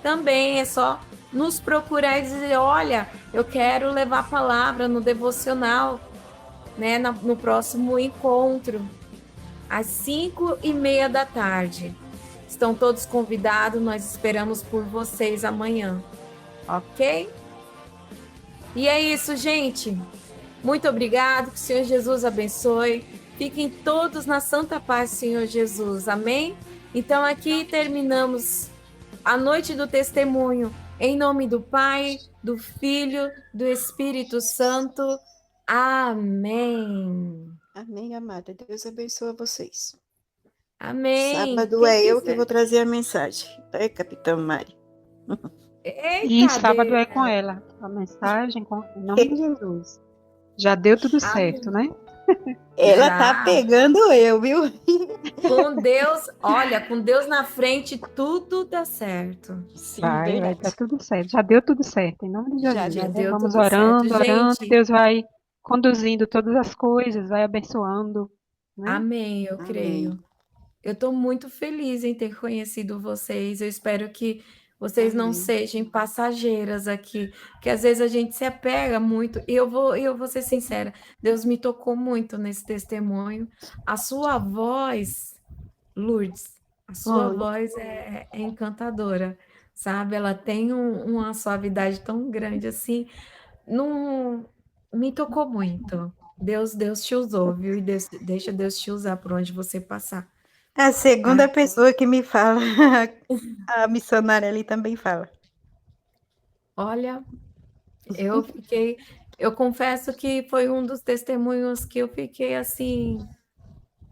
Speaker 1: Também é só nos procurar e dizer, olha, eu quero levar a palavra no devocional, né, no próximo encontro, às 5:30 da tarde. Estão todos convidados, nós esperamos por vocês amanhã, ok? E é isso, gente. Muito obrigado, que o Senhor Jesus abençoe. Fiquem todos na santa paz, Senhor Jesus. Amém? Então aqui terminamos a noite do testemunho. Em nome do Pai, do Filho, do Espírito Santo. Amém.
Speaker 7: Amém, amada. Deus abençoe vocês.
Speaker 1: Amém.
Speaker 7: Sábado
Speaker 1: Quem
Speaker 7: é eu que
Speaker 1: quiser.
Speaker 7: vou trazer a mensagem. Tá, Capitã Mari?
Speaker 8: E
Speaker 1: Eita,
Speaker 8: sábado é
Speaker 1: Deus.
Speaker 8: com ela. A mensagem em nome de Jesus. Já deu tudo certo, né?
Speaker 7: Ela tá
Speaker 1: Já.
Speaker 7: pegando eu, viu?
Speaker 1: Com Deus, olha, com Deus na frente, tudo dá certo.
Speaker 7: Sim,
Speaker 8: Vai
Speaker 7: verdade.
Speaker 8: dar tudo certo. Já deu tudo certo, em nome de
Speaker 7: Já
Speaker 8: Jesus.
Speaker 1: Já
Speaker 7: deu.
Speaker 1: deu
Speaker 8: Vamos
Speaker 1: tudo certo.
Speaker 8: orando, orando,
Speaker 1: Gente,
Speaker 8: Deus vai conduzindo todas as coisas, vai abençoando, né?
Speaker 1: amém, eu
Speaker 6: Amém.
Speaker 1: creio. Eu estou muito feliz em ter conhecido vocês. Eu espero que vocês não
Speaker 6: Amém.
Speaker 1: sejam passageiras aqui, que às vezes a gente se apega muito. E eu vou ser sincera, Deus me tocou muito nesse testemunho. A sua voz, Lourdes, a sua
Speaker 7: Oi.
Speaker 1: voz é encantadora, sabe? Ela tem uma suavidade tão grande assim. Não me tocou muito. Deus te usou, viu? E deixa Deus te usar por onde você passar.
Speaker 7: A segunda
Speaker 1: Tá?
Speaker 7: pessoa que me fala, a missionária ali também fala.
Speaker 1: Olha, eu confesso que foi um dos testemunhos que eu fiquei assim,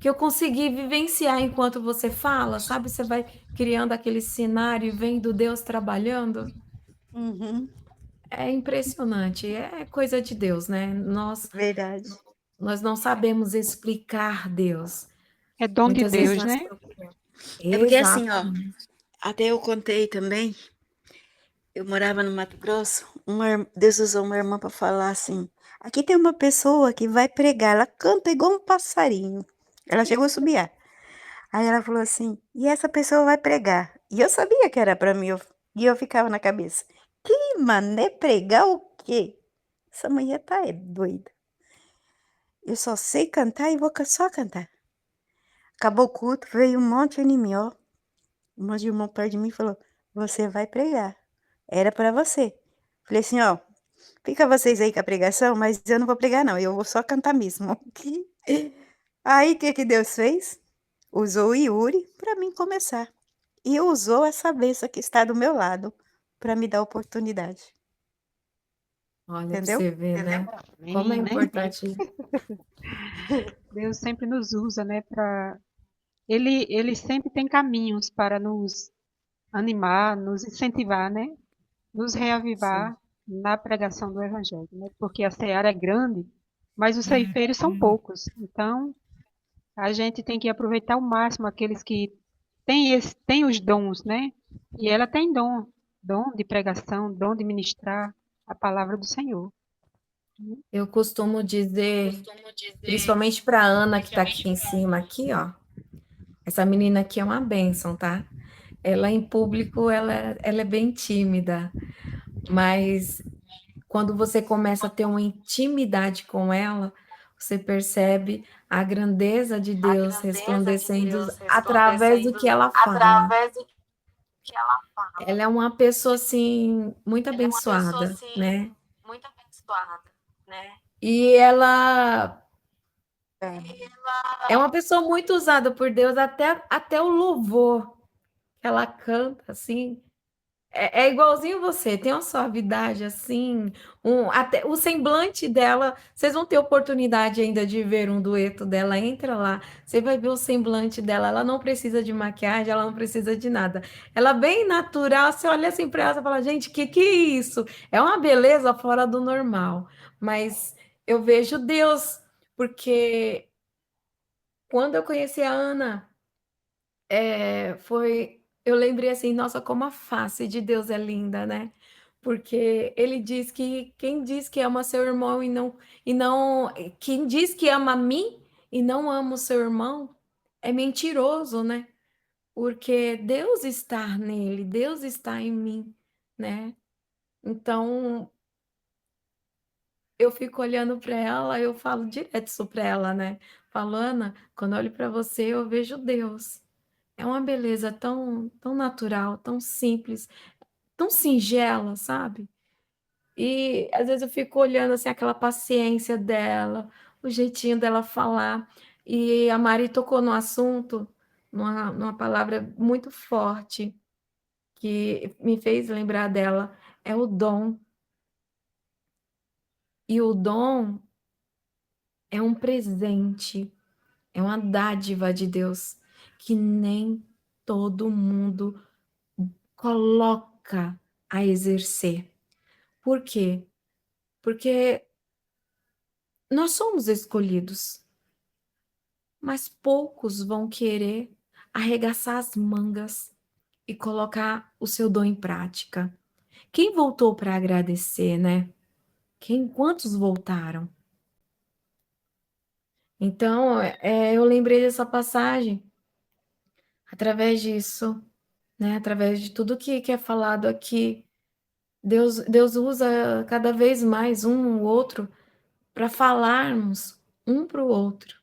Speaker 1: que eu consegui vivenciar enquanto você fala, sabe? Você vai criando aquele cenário e vendo Deus trabalhando.
Speaker 7: Uhum,
Speaker 1: É impressionante, é coisa de Deus, né?
Speaker 7: verdade.
Speaker 1: Nós não sabemos explicar Deus.
Speaker 8: É dom de
Speaker 1: Muitas vezes
Speaker 8: Deus,
Speaker 1: nós
Speaker 8: né?
Speaker 1: procuramos.
Speaker 6: É porque assim, ó,
Speaker 1: Exatamente.
Speaker 6: até eu contei também, eu morava no Mato Grosso, Deus usou uma irmã para falar assim: aqui tem uma pessoa que vai pregar, ela canta igual um passarinho. Ela chegou a subir. Aí ela falou assim: e essa pessoa vai pregar. E eu sabia que era para mim, e eu ficava na cabeça: que mané pregar o quê? Essa mulher tá doida. Eu só sei cantar e vou só cantar. Acabou o culto, veio um monte de mim, ó. Um monte de irmão perto de mim e falou: você vai pregar. Era para você. Falei assim: ó, fica vocês aí com a pregação, mas eu não vou pregar, não. Eu vou só cantar mesmo. Aí o que que Deus fez? Usou o Yuri para mim começar. E usou essa bênção que está do meu lado para me dar oportunidade.
Speaker 1: Olha para
Speaker 6: Entendeu?
Speaker 1: você ver, né? Como é
Speaker 8: Amém, né?
Speaker 1: importante.
Speaker 8: Deus sempre nos usa, né? Ele sempre tem caminhos para nos animar, nos incentivar, né? Nos
Speaker 1: Sim.
Speaker 8: reavivar na pregação do Evangelho, né? Porque a seara é grande, mas os
Speaker 1: Uhum.
Speaker 8: ceifeiros são poucos. Então, a gente tem que aproveitar ao máximo aqueles que têm os dons, né? E ela tem dom de pregação, dom de ministrar a palavra do Senhor.
Speaker 1: Eu costumo dizer, principalmente para Ana que está aqui em cima, aqui, ó. Essa menina aqui é uma bênção, tá? Ela em público, ela é bem tímida, mas quando você começa a ter uma intimidade com ela, você percebe a grandeza de Deus resplandecendo através do que ela fala. Ela é uma pessoa assim muito abençoada, né? E ela é uma pessoa muito usada por Deus, até o louvor que ela canta, assim, é igualzinho você, tem uma suavidade assim, até o semblante dela. Vocês vão ter oportunidade ainda de ver um dueto dela. Entra lá, você vai ver o semblante dela. Ela não precisa de maquiagem, ela não precisa de nada. Ela é bem natural. Você olha assim para ela e fala: gente, que é isso? É uma beleza fora do normal. Mas eu vejo Deus, porque quando eu conheci a Ana, eu lembrei assim, nossa, como a face de Deus é linda, né? Porque ele diz que quem diz que ama seu irmão e não, quem diz que ama a mim e não ama o seu irmão é mentiroso, né? Porque Deus está nele, Deus está em mim, né? Então, eu fico olhando para ela, eu falo direto isso para ela, né? Falo: Ana, quando eu olho para você, eu vejo Deus. É uma beleza tão natural, tão simples, tão singela, sabe? E às vezes eu fico olhando assim aquela paciência dela, o jeitinho dela falar. E a Mari tocou no assunto, numa palavra muito forte que me fez lembrar dela, é o dom. E o dom é um presente, é uma dádiva de Deus que nem todo mundo coloca a exercer. Por quê? Porque nós somos escolhidos. mas poucos vão querer arregaçar as mangas e colocar o seu dom em prática. Quem voltou para agradecer, né? Quantos voltaram? Então, eu lembrei dessa passagem através disso, né? Através de tudo que é falado aqui. Deus usa cada vez mais um ou outro para falarmos um para o outro,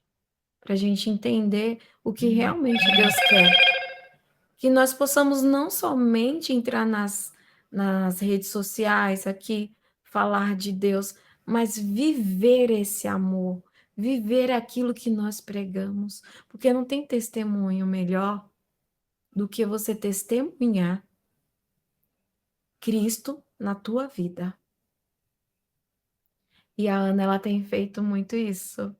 Speaker 1: para a gente entender o que realmente Deus quer. Que nós possamos não somente entrar nas redes sociais aqui, falar de Deus, mas viver esse amor, viver aquilo que nós pregamos, porque não tem testemunho melhor do que você testemunhar Cristo na tua vida. E a Ana, ela tem feito muito isso.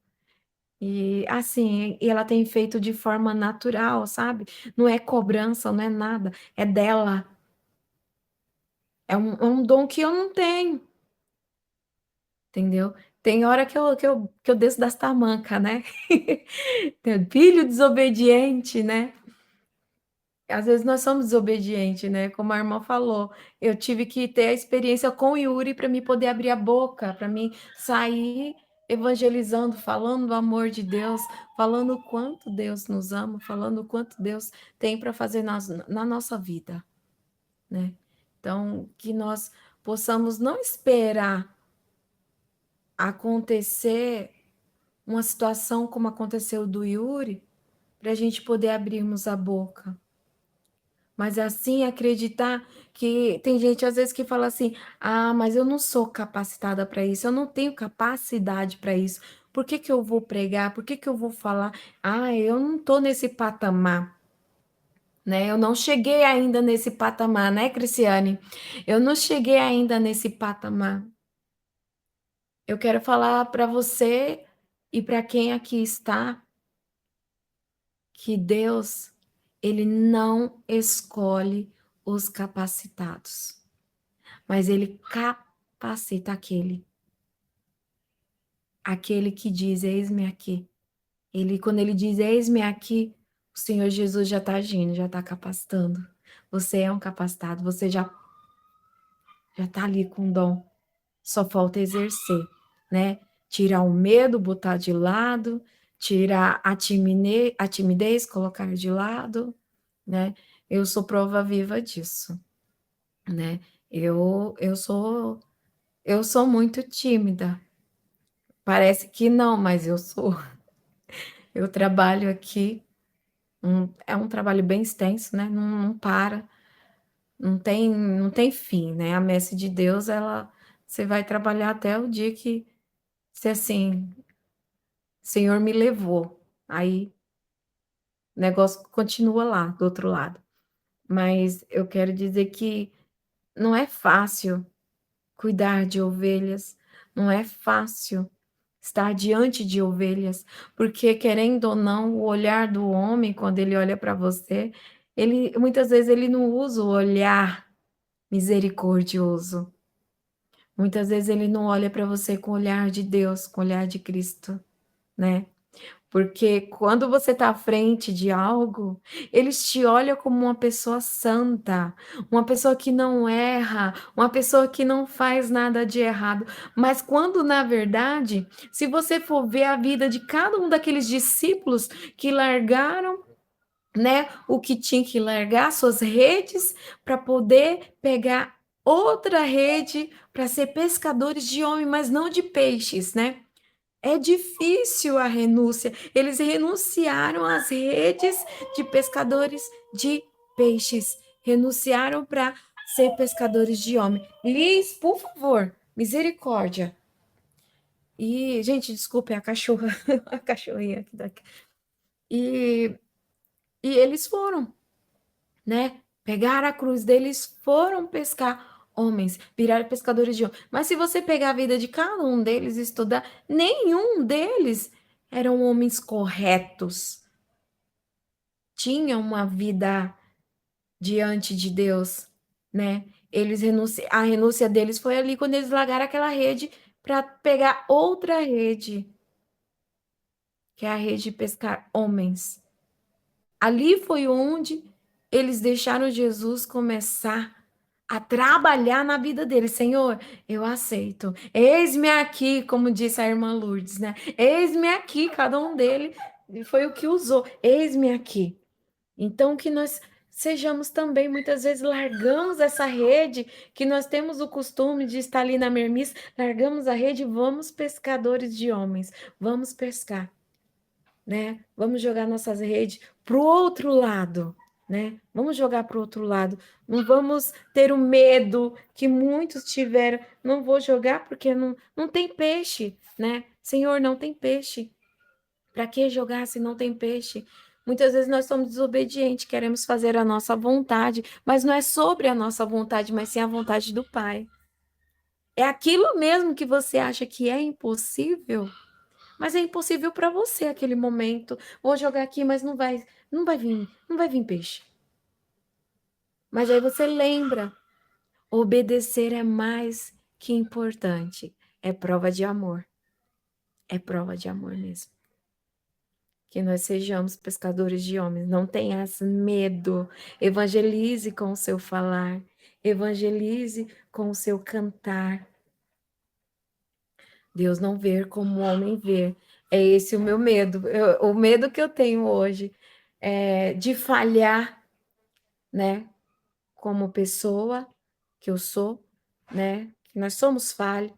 Speaker 1: E assim, ela tem feito de forma natural, sabe? Não é cobrança, não é nada, é dela. É um dom que eu não tenho, entendeu? Tem hora que eu desço das tamancas, né? Filho desobediente, né? Às vezes nós somos desobedientes, né? Como a irmã falou, eu tive que ter a experiência com o Yuri para me poder abrir a boca, para mim sair evangelizando, falando do amor de Deus, falando o quanto Deus nos ama, falando o quanto Deus tem para fazer na nossa vida, né? Então, que nós possamos não esperar acontecer uma situação como aconteceu do Yuri, para a gente poder abrirmos a boca. Mas assim acreditar que tem gente às vezes que fala assim: ah, mas eu não sou capacitada para isso, eu não tenho capacidade para isso. Por que que eu vou pregar? Por que que eu vou falar? Ah, eu não estou nesse patamar, né? Eu não cheguei ainda nesse patamar, né, Cristiane? Eu não cheguei ainda nesse patamar. Eu quero falar para você e para quem aqui está que Deus, ele não escolhe os capacitados, mas ele capacita aquele que diz: eis-me aqui. Quando ele diz: eis-me aqui, o Senhor Jesus já está agindo, já está capacitando. Você é um capacitado, você já está ali com dom. Só falta exercer, né? Tirar o medo, botar de lado, tirar a timidez, colocar de lado, né? Eu sou prova viva disso, né? Eu sou muito tímida. Parece que não, mas eu sou. Eu trabalho aqui, é um trabalho bem extenso, né? Não para, não tem fim, né? A messe de Deus, você vai trabalhar até o dia que, se assim, Senhor me levou. Aí o negócio continua lá, do outro lado. Mas eu quero dizer que não é fácil cuidar de ovelhas, não é fácil estar diante de ovelhas, porque querendo ou não, o olhar do homem, quando ele olha para você, muitas vezes ele não usa o olhar misericordioso. Muitas vezes ele não olha para você com o olhar de Deus, com o olhar de Cristo, né? Porque quando você está à frente de algo, eles te olham como uma pessoa santa, uma pessoa que não erra, uma pessoa que não faz nada de errado. Mas quando, na verdade, se você for ver a vida de cada um daqueles discípulos que largaram, né, o que tinha que largar, suas redes, para poder pegar outra rede para ser pescadores de homem, mas não de peixes, né? É difícil a renúncia. Eles renunciaram às redes de pescadores de peixes. Renunciaram para ser pescadores de homem. Liz, por favor, misericórdia. E, gente, desculpe, é a cachorra, a cachorrinha aqui daqui. E eles foram, né? Pegaram a cruz deles, foram pescar homens, viraram pescadores de homens. Mas se você pegar a vida de cada um deles e estudar, nenhum deles eram homens corretos. Tinham uma vida diante de Deus, né? A renúncia deles foi ali quando eles largaram aquela rede para pegar outra rede. que é a rede de pescar homens. Ali foi onde eles deixaram Jesus começar a trabalhar na vida deles. Senhor, eu aceito. Eis-me aqui, como disse a irmã Lourdes, né? Eis-me aqui, cada um deles foi o que usou. Eis-me aqui. Então, que nós sejamos também, muitas vezes, largamos essa rede, que nós temos o costume de estar ali na mermice, largamos a rede e vamos pescadores de homens, vamos pescar, né? Vamos jogar nossas redes para o outro lado, né? Vamos jogar para o outro lado. Não vamos ter o medo que muitos tiveram. Não vou jogar porque não tem peixe, né? Senhor, não tem peixe. Para que jogar se não tem peixe? Muitas vezes nós somos desobedientes, queremos fazer a nossa vontade, mas não é sobre a nossa vontade, mas sim a vontade do Pai. É aquilo mesmo que você acha que é impossível, mas é impossível para você aquele momento. Vou jogar aqui, mas não vai vir peixe. Mas aí você lembra, obedecer é mais que importante, é prova de amor. É prova de amor mesmo. Que nós sejamos pescadores de homens. Não tenhas medo. Evangelize com o seu falar. Evangelize com o seu cantar. Deus não vê como o homem vê. É esse o meu medo. O medo que eu tenho hoje é de falhar, né? Como pessoa que eu sou, né? Nós somos falhos.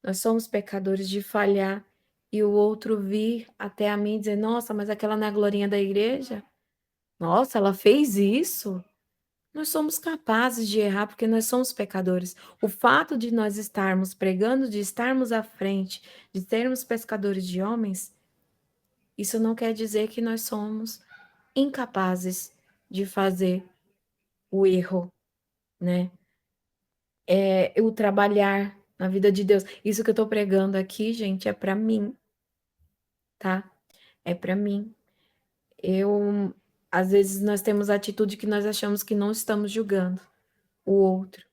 Speaker 1: Nós somos pecadores de falhar. E o outro vir até a mim e dizer, nossa, mas aquela não é a glorinha da igreja? Nossa, ela fez isso? Nós somos capazes de errar porque nós somos pecadores. O fato de nós estarmos pregando, de estarmos à frente, de sermos pescadores de homens, isso não quer dizer que nós somos incapazes de fazer o erro, né? É o trabalhar na vida de Deus. Isso que eu estou pregando aqui, gente, é para mim, tá? É para mim. Às vezes nós temos a atitude que nós achamos que não estamos julgando o outro,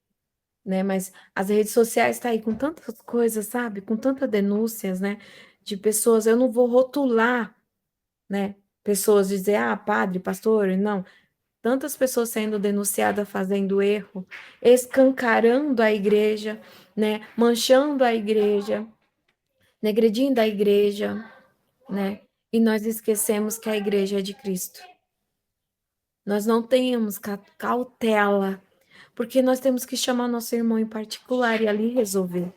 Speaker 1: né? Mas as redes sociais tá aí com tantas coisas, sabe? Com tantas denúncias, né? De pessoas, eu não vou rotular, né? Pessoas dizer, padre, pastor, não. Tantas pessoas sendo denunciadas fazendo erro, escancarando a igreja, né? Manchando a igreja, negredindo a igreja, né? E nós esquecemos que a igreja é de Cristo. Nós não temos cautela, porque nós temos que chamar nosso irmão em particular e ali resolver.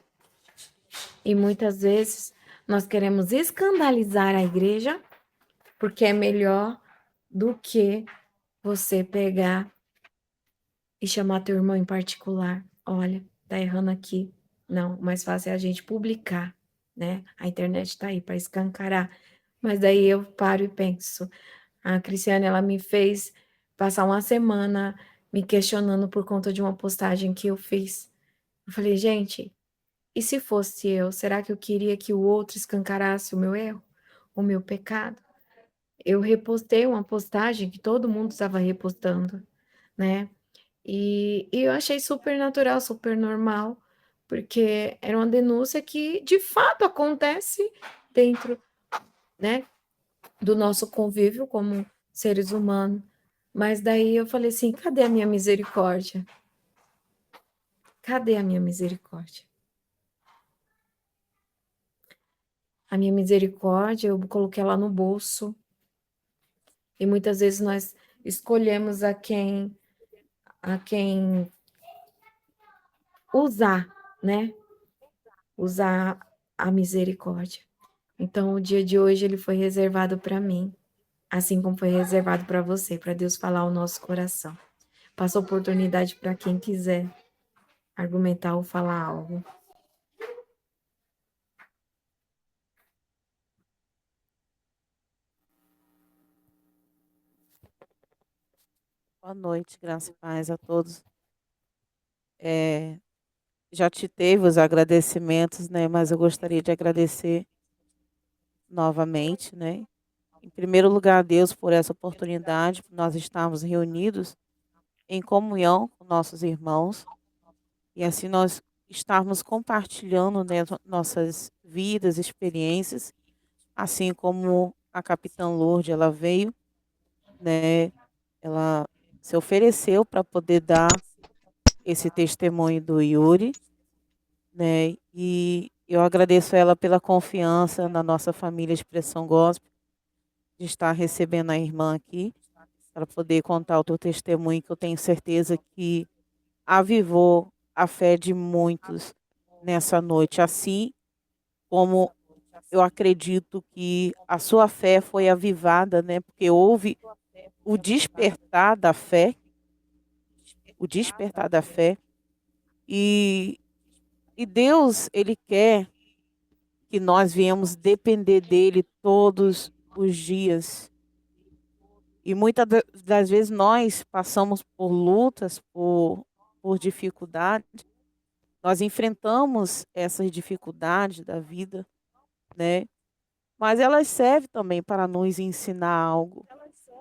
Speaker 1: E muitas vezes nós queremos escandalizar a igreja, porque é melhor do que você pegar e chamar teu irmão em particular. Olha, tá errando aqui. Não, o mais fácil é a gente publicar, né? A internet tá aí para escancarar. Mas daí eu paro e penso, a Cristiane, ela me fez passar uma semana me questionando por conta de uma postagem que eu fiz. Eu falei, gente, e se fosse eu, será que eu queria que o outro escancarasse o meu erro, o meu pecado? Eu repostei uma postagem que todo mundo estava repostando, né? E eu achei super natural, super normal, porque era uma denúncia que de fato acontece dentro, né, do nosso convívio como seres humanos. Mas daí eu falei assim, cadê a minha misericórdia? Cadê a minha misericórdia? A minha misericórdia, eu coloquei ela no bolso. E muitas vezes nós escolhemos a quem usar, né? Usar a misericórdia. Então, o dia de hoje ele foi reservado para mim, assim como foi reservado para você, para Deus falar o nosso coração. Passa oportunidade para quem quiser argumentar ou falar algo.
Speaker 5: Boa noite, graça e paz a todos. Já te teve os agradecimentos, né? Mas eu gostaria de agradecer novamente, né? Em primeiro lugar, a Deus por essa oportunidade, por nós estarmos reunidos em comunhão com nossos irmãos e assim nós estarmos compartilhando, né, nossas vidas, experiências, assim como a capitã Lourdes, ela veio, né? Ela se ofereceu para poder dar esse testemunho do Yuri, né? E eu agradeço a ela pela confiança na nossa família Expressão Gospel, de estar recebendo a irmã aqui, para poder contar o teu testemunho, que eu tenho certeza que avivou a fé de muitos nessa noite, assim como eu acredito que a sua fé foi avivada, né? Porque houve o despertar da fé, o despertar da fé, e, e Deus, Ele quer que nós viemos depender dele todos os dias. E muitas das vezes nós passamos por lutas, por dificuldades, nós enfrentamos essas dificuldades da vida, né? Mas elas servem também para nos ensinar algo.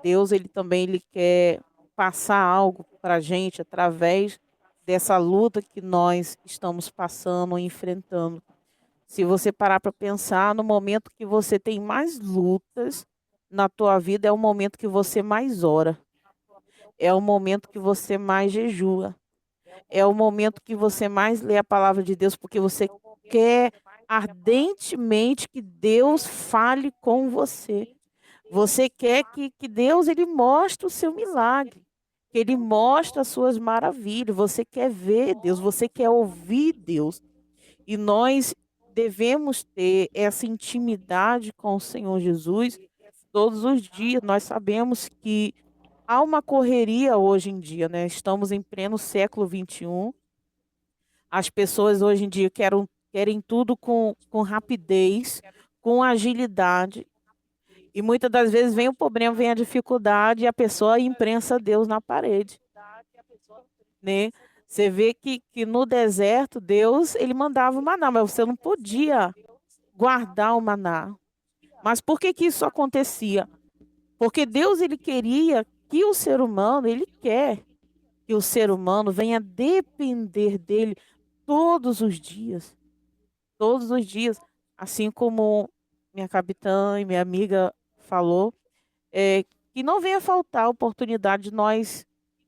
Speaker 5: Deus, ele quer passar algo para a gente através dessa luta que nós estamos passando, enfrentando. Se você parar para pensar, no momento que você tem mais lutas na tua vida, é o momento que você mais ora, é o momento que você mais jejua, é o momento que você mais lê a palavra de Deus, porque você quer ardentemente que Deus fale com você. Você quer que Deus ele mostre o seu milagre, que ele mostre as suas maravilhas. Você quer ver Deus, você quer ouvir Deus. E nós devemos ter essa intimidade com o Senhor Jesus todos os dias. Nós sabemos que há uma correria hoje em dia, né? Estamos em pleno século XXI. As pessoas hoje em dia querem tudo com rapidez, com agilidade. E muitas das vezes vem o problema, vem a dificuldade e a pessoa imprensa Deus na parede, né? Você vê que no deserto Deus ele mandava o maná, mas você não podia guardar o maná. Mas por que que isso acontecia? Porque Deus ele queria que o ser humano, ele quer que o ser humano venha depender dele todos os dias, assim como minha capitã e minha amiga falou, é, que não venha faltar a oportunidade de nós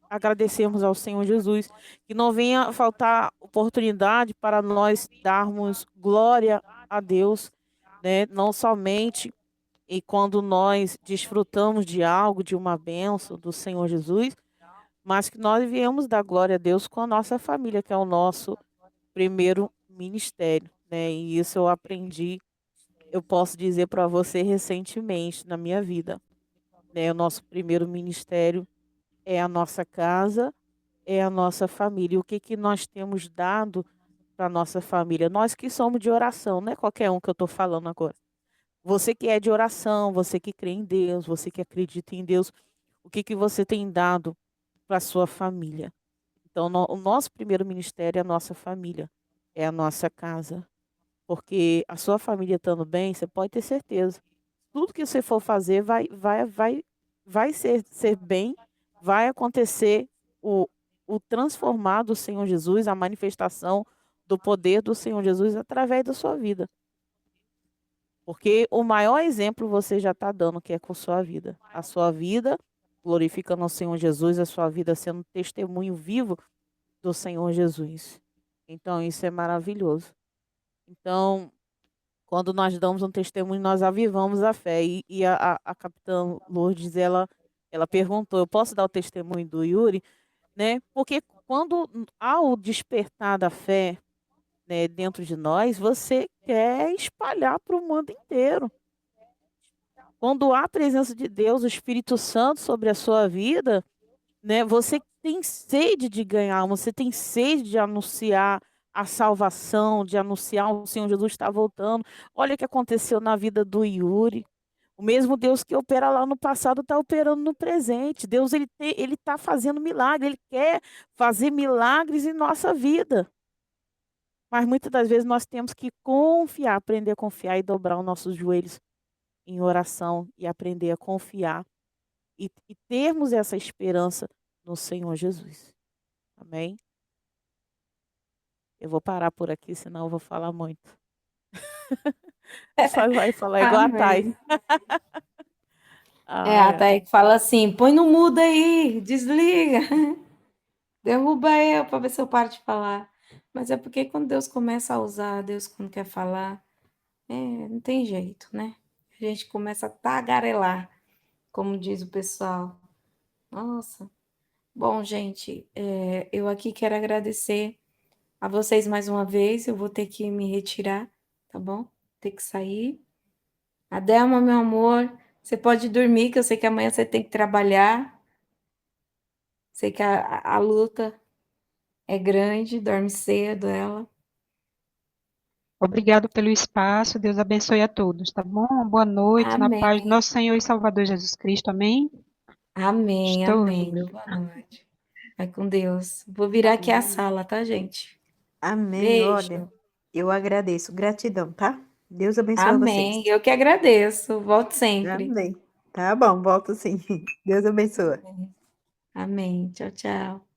Speaker 5: agradecermos ao Senhor Jesus, que não venha faltar oportunidade para nós darmos glória a Deus, né? Não somente e quando nós desfrutamos de algo, de uma bênção do Senhor Jesus, mas que nós viemos dar glória a Deus com a nossa família, que é o nosso primeiro ministério, né? E isso eu aprendi, eu posso dizer para você recentemente na minha vida, né? O nosso primeiro ministério é a nossa casa, é a nossa família. E o que que nós temos dado para nossa família? Nós que somos de oração, não é qualquer um que eu estou falando agora. Você que é de oração, você que crê em Deus, você que acredita em Deus, o que que você tem dado para sua família? Então, o nosso primeiro ministério é a nossa família, é a nossa casa. Porque a sua família estando bem, você pode ter certeza. Tudo que você for fazer vai ser bem, vai acontecer o transformar do Senhor Jesus, a manifestação do poder do Senhor Jesus através da sua vida. Porque o maior exemplo você já está dando, que é com a sua vida. A sua vida glorificando o Senhor Jesus, a sua vida sendo testemunho vivo do Senhor Jesus. Então, isso é maravilhoso. Então, quando nós damos um testemunho, nós avivamos a fé. E a capitã Lourdes, ela perguntou, eu posso dar o testemunho do Yuri? Né? Porque quando há o despertar da fé, né, dentro de nós, você quer espalhar para o mundo inteiro. Quando há a presença de Deus, o Espírito Santo sobre a sua vida, né, você tem sede de ganhar, você tem sede de anunciar a salvação, de anunciar o Senhor Jesus está voltando. Olha o que aconteceu na vida do Yuri. O mesmo Deus que opera lá no passado está operando no presente. Deus ele está fazendo milagre, ele quer fazer milagres em nossa vida. Mas muitas das vezes nós temos que confiar, aprender a confiar e dobrar os nossos joelhos em oração e aprender a confiar e termos essa esperança no Senhor Jesus. Amém? Eu vou parar por aqui, senão eu vou falar muito. Só vai falar igual a Thay.
Speaker 1: Amém. A Thay que fala assim: põe no mudo aí, desliga, derruba eu para ver se eu paro de falar. Mas é porque quando Deus começa a usar, Deus quando quer falar, não tem jeito, né? A gente começa a tagarelar, como diz o pessoal. Nossa. Bom, gente, eu aqui quero agradecer a vocês mais uma vez. Eu vou ter que me retirar, tá bom? Ter que sair. Adelma, meu amor, você pode dormir, que eu sei que amanhã você tem que trabalhar. Sei que a luta é grande, dorme cedo ela.
Speaker 8: Obrigado pelo espaço, Deus abençoe a todos, tá bom? Boa noite, na
Speaker 1: Amém,
Speaker 8: paz do nosso Senhor e Salvador Jesus Cristo, amém?
Speaker 1: amém,
Speaker 8: Estou
Speaker 1: amém.
Speaker 8: indo.
Speaker 1: Boa noite. Vai com Deus. Vou virar aqui a sala, tá, gente?
Speaker 7: Amém.
Speaker 1: Beijo.
Speaker 7: Olha, eu agradeço. Gratidão, tá? Deus abençoe
Speaker 1: Amém.
Speaker 7: vocês.
Speaker 1: Eu que agradeço. Volto sempre.
Speaker 7: Amém. Tá bom, volto sim. Deus abençoe.
Speaker 1: Amém. Tchau, tchau.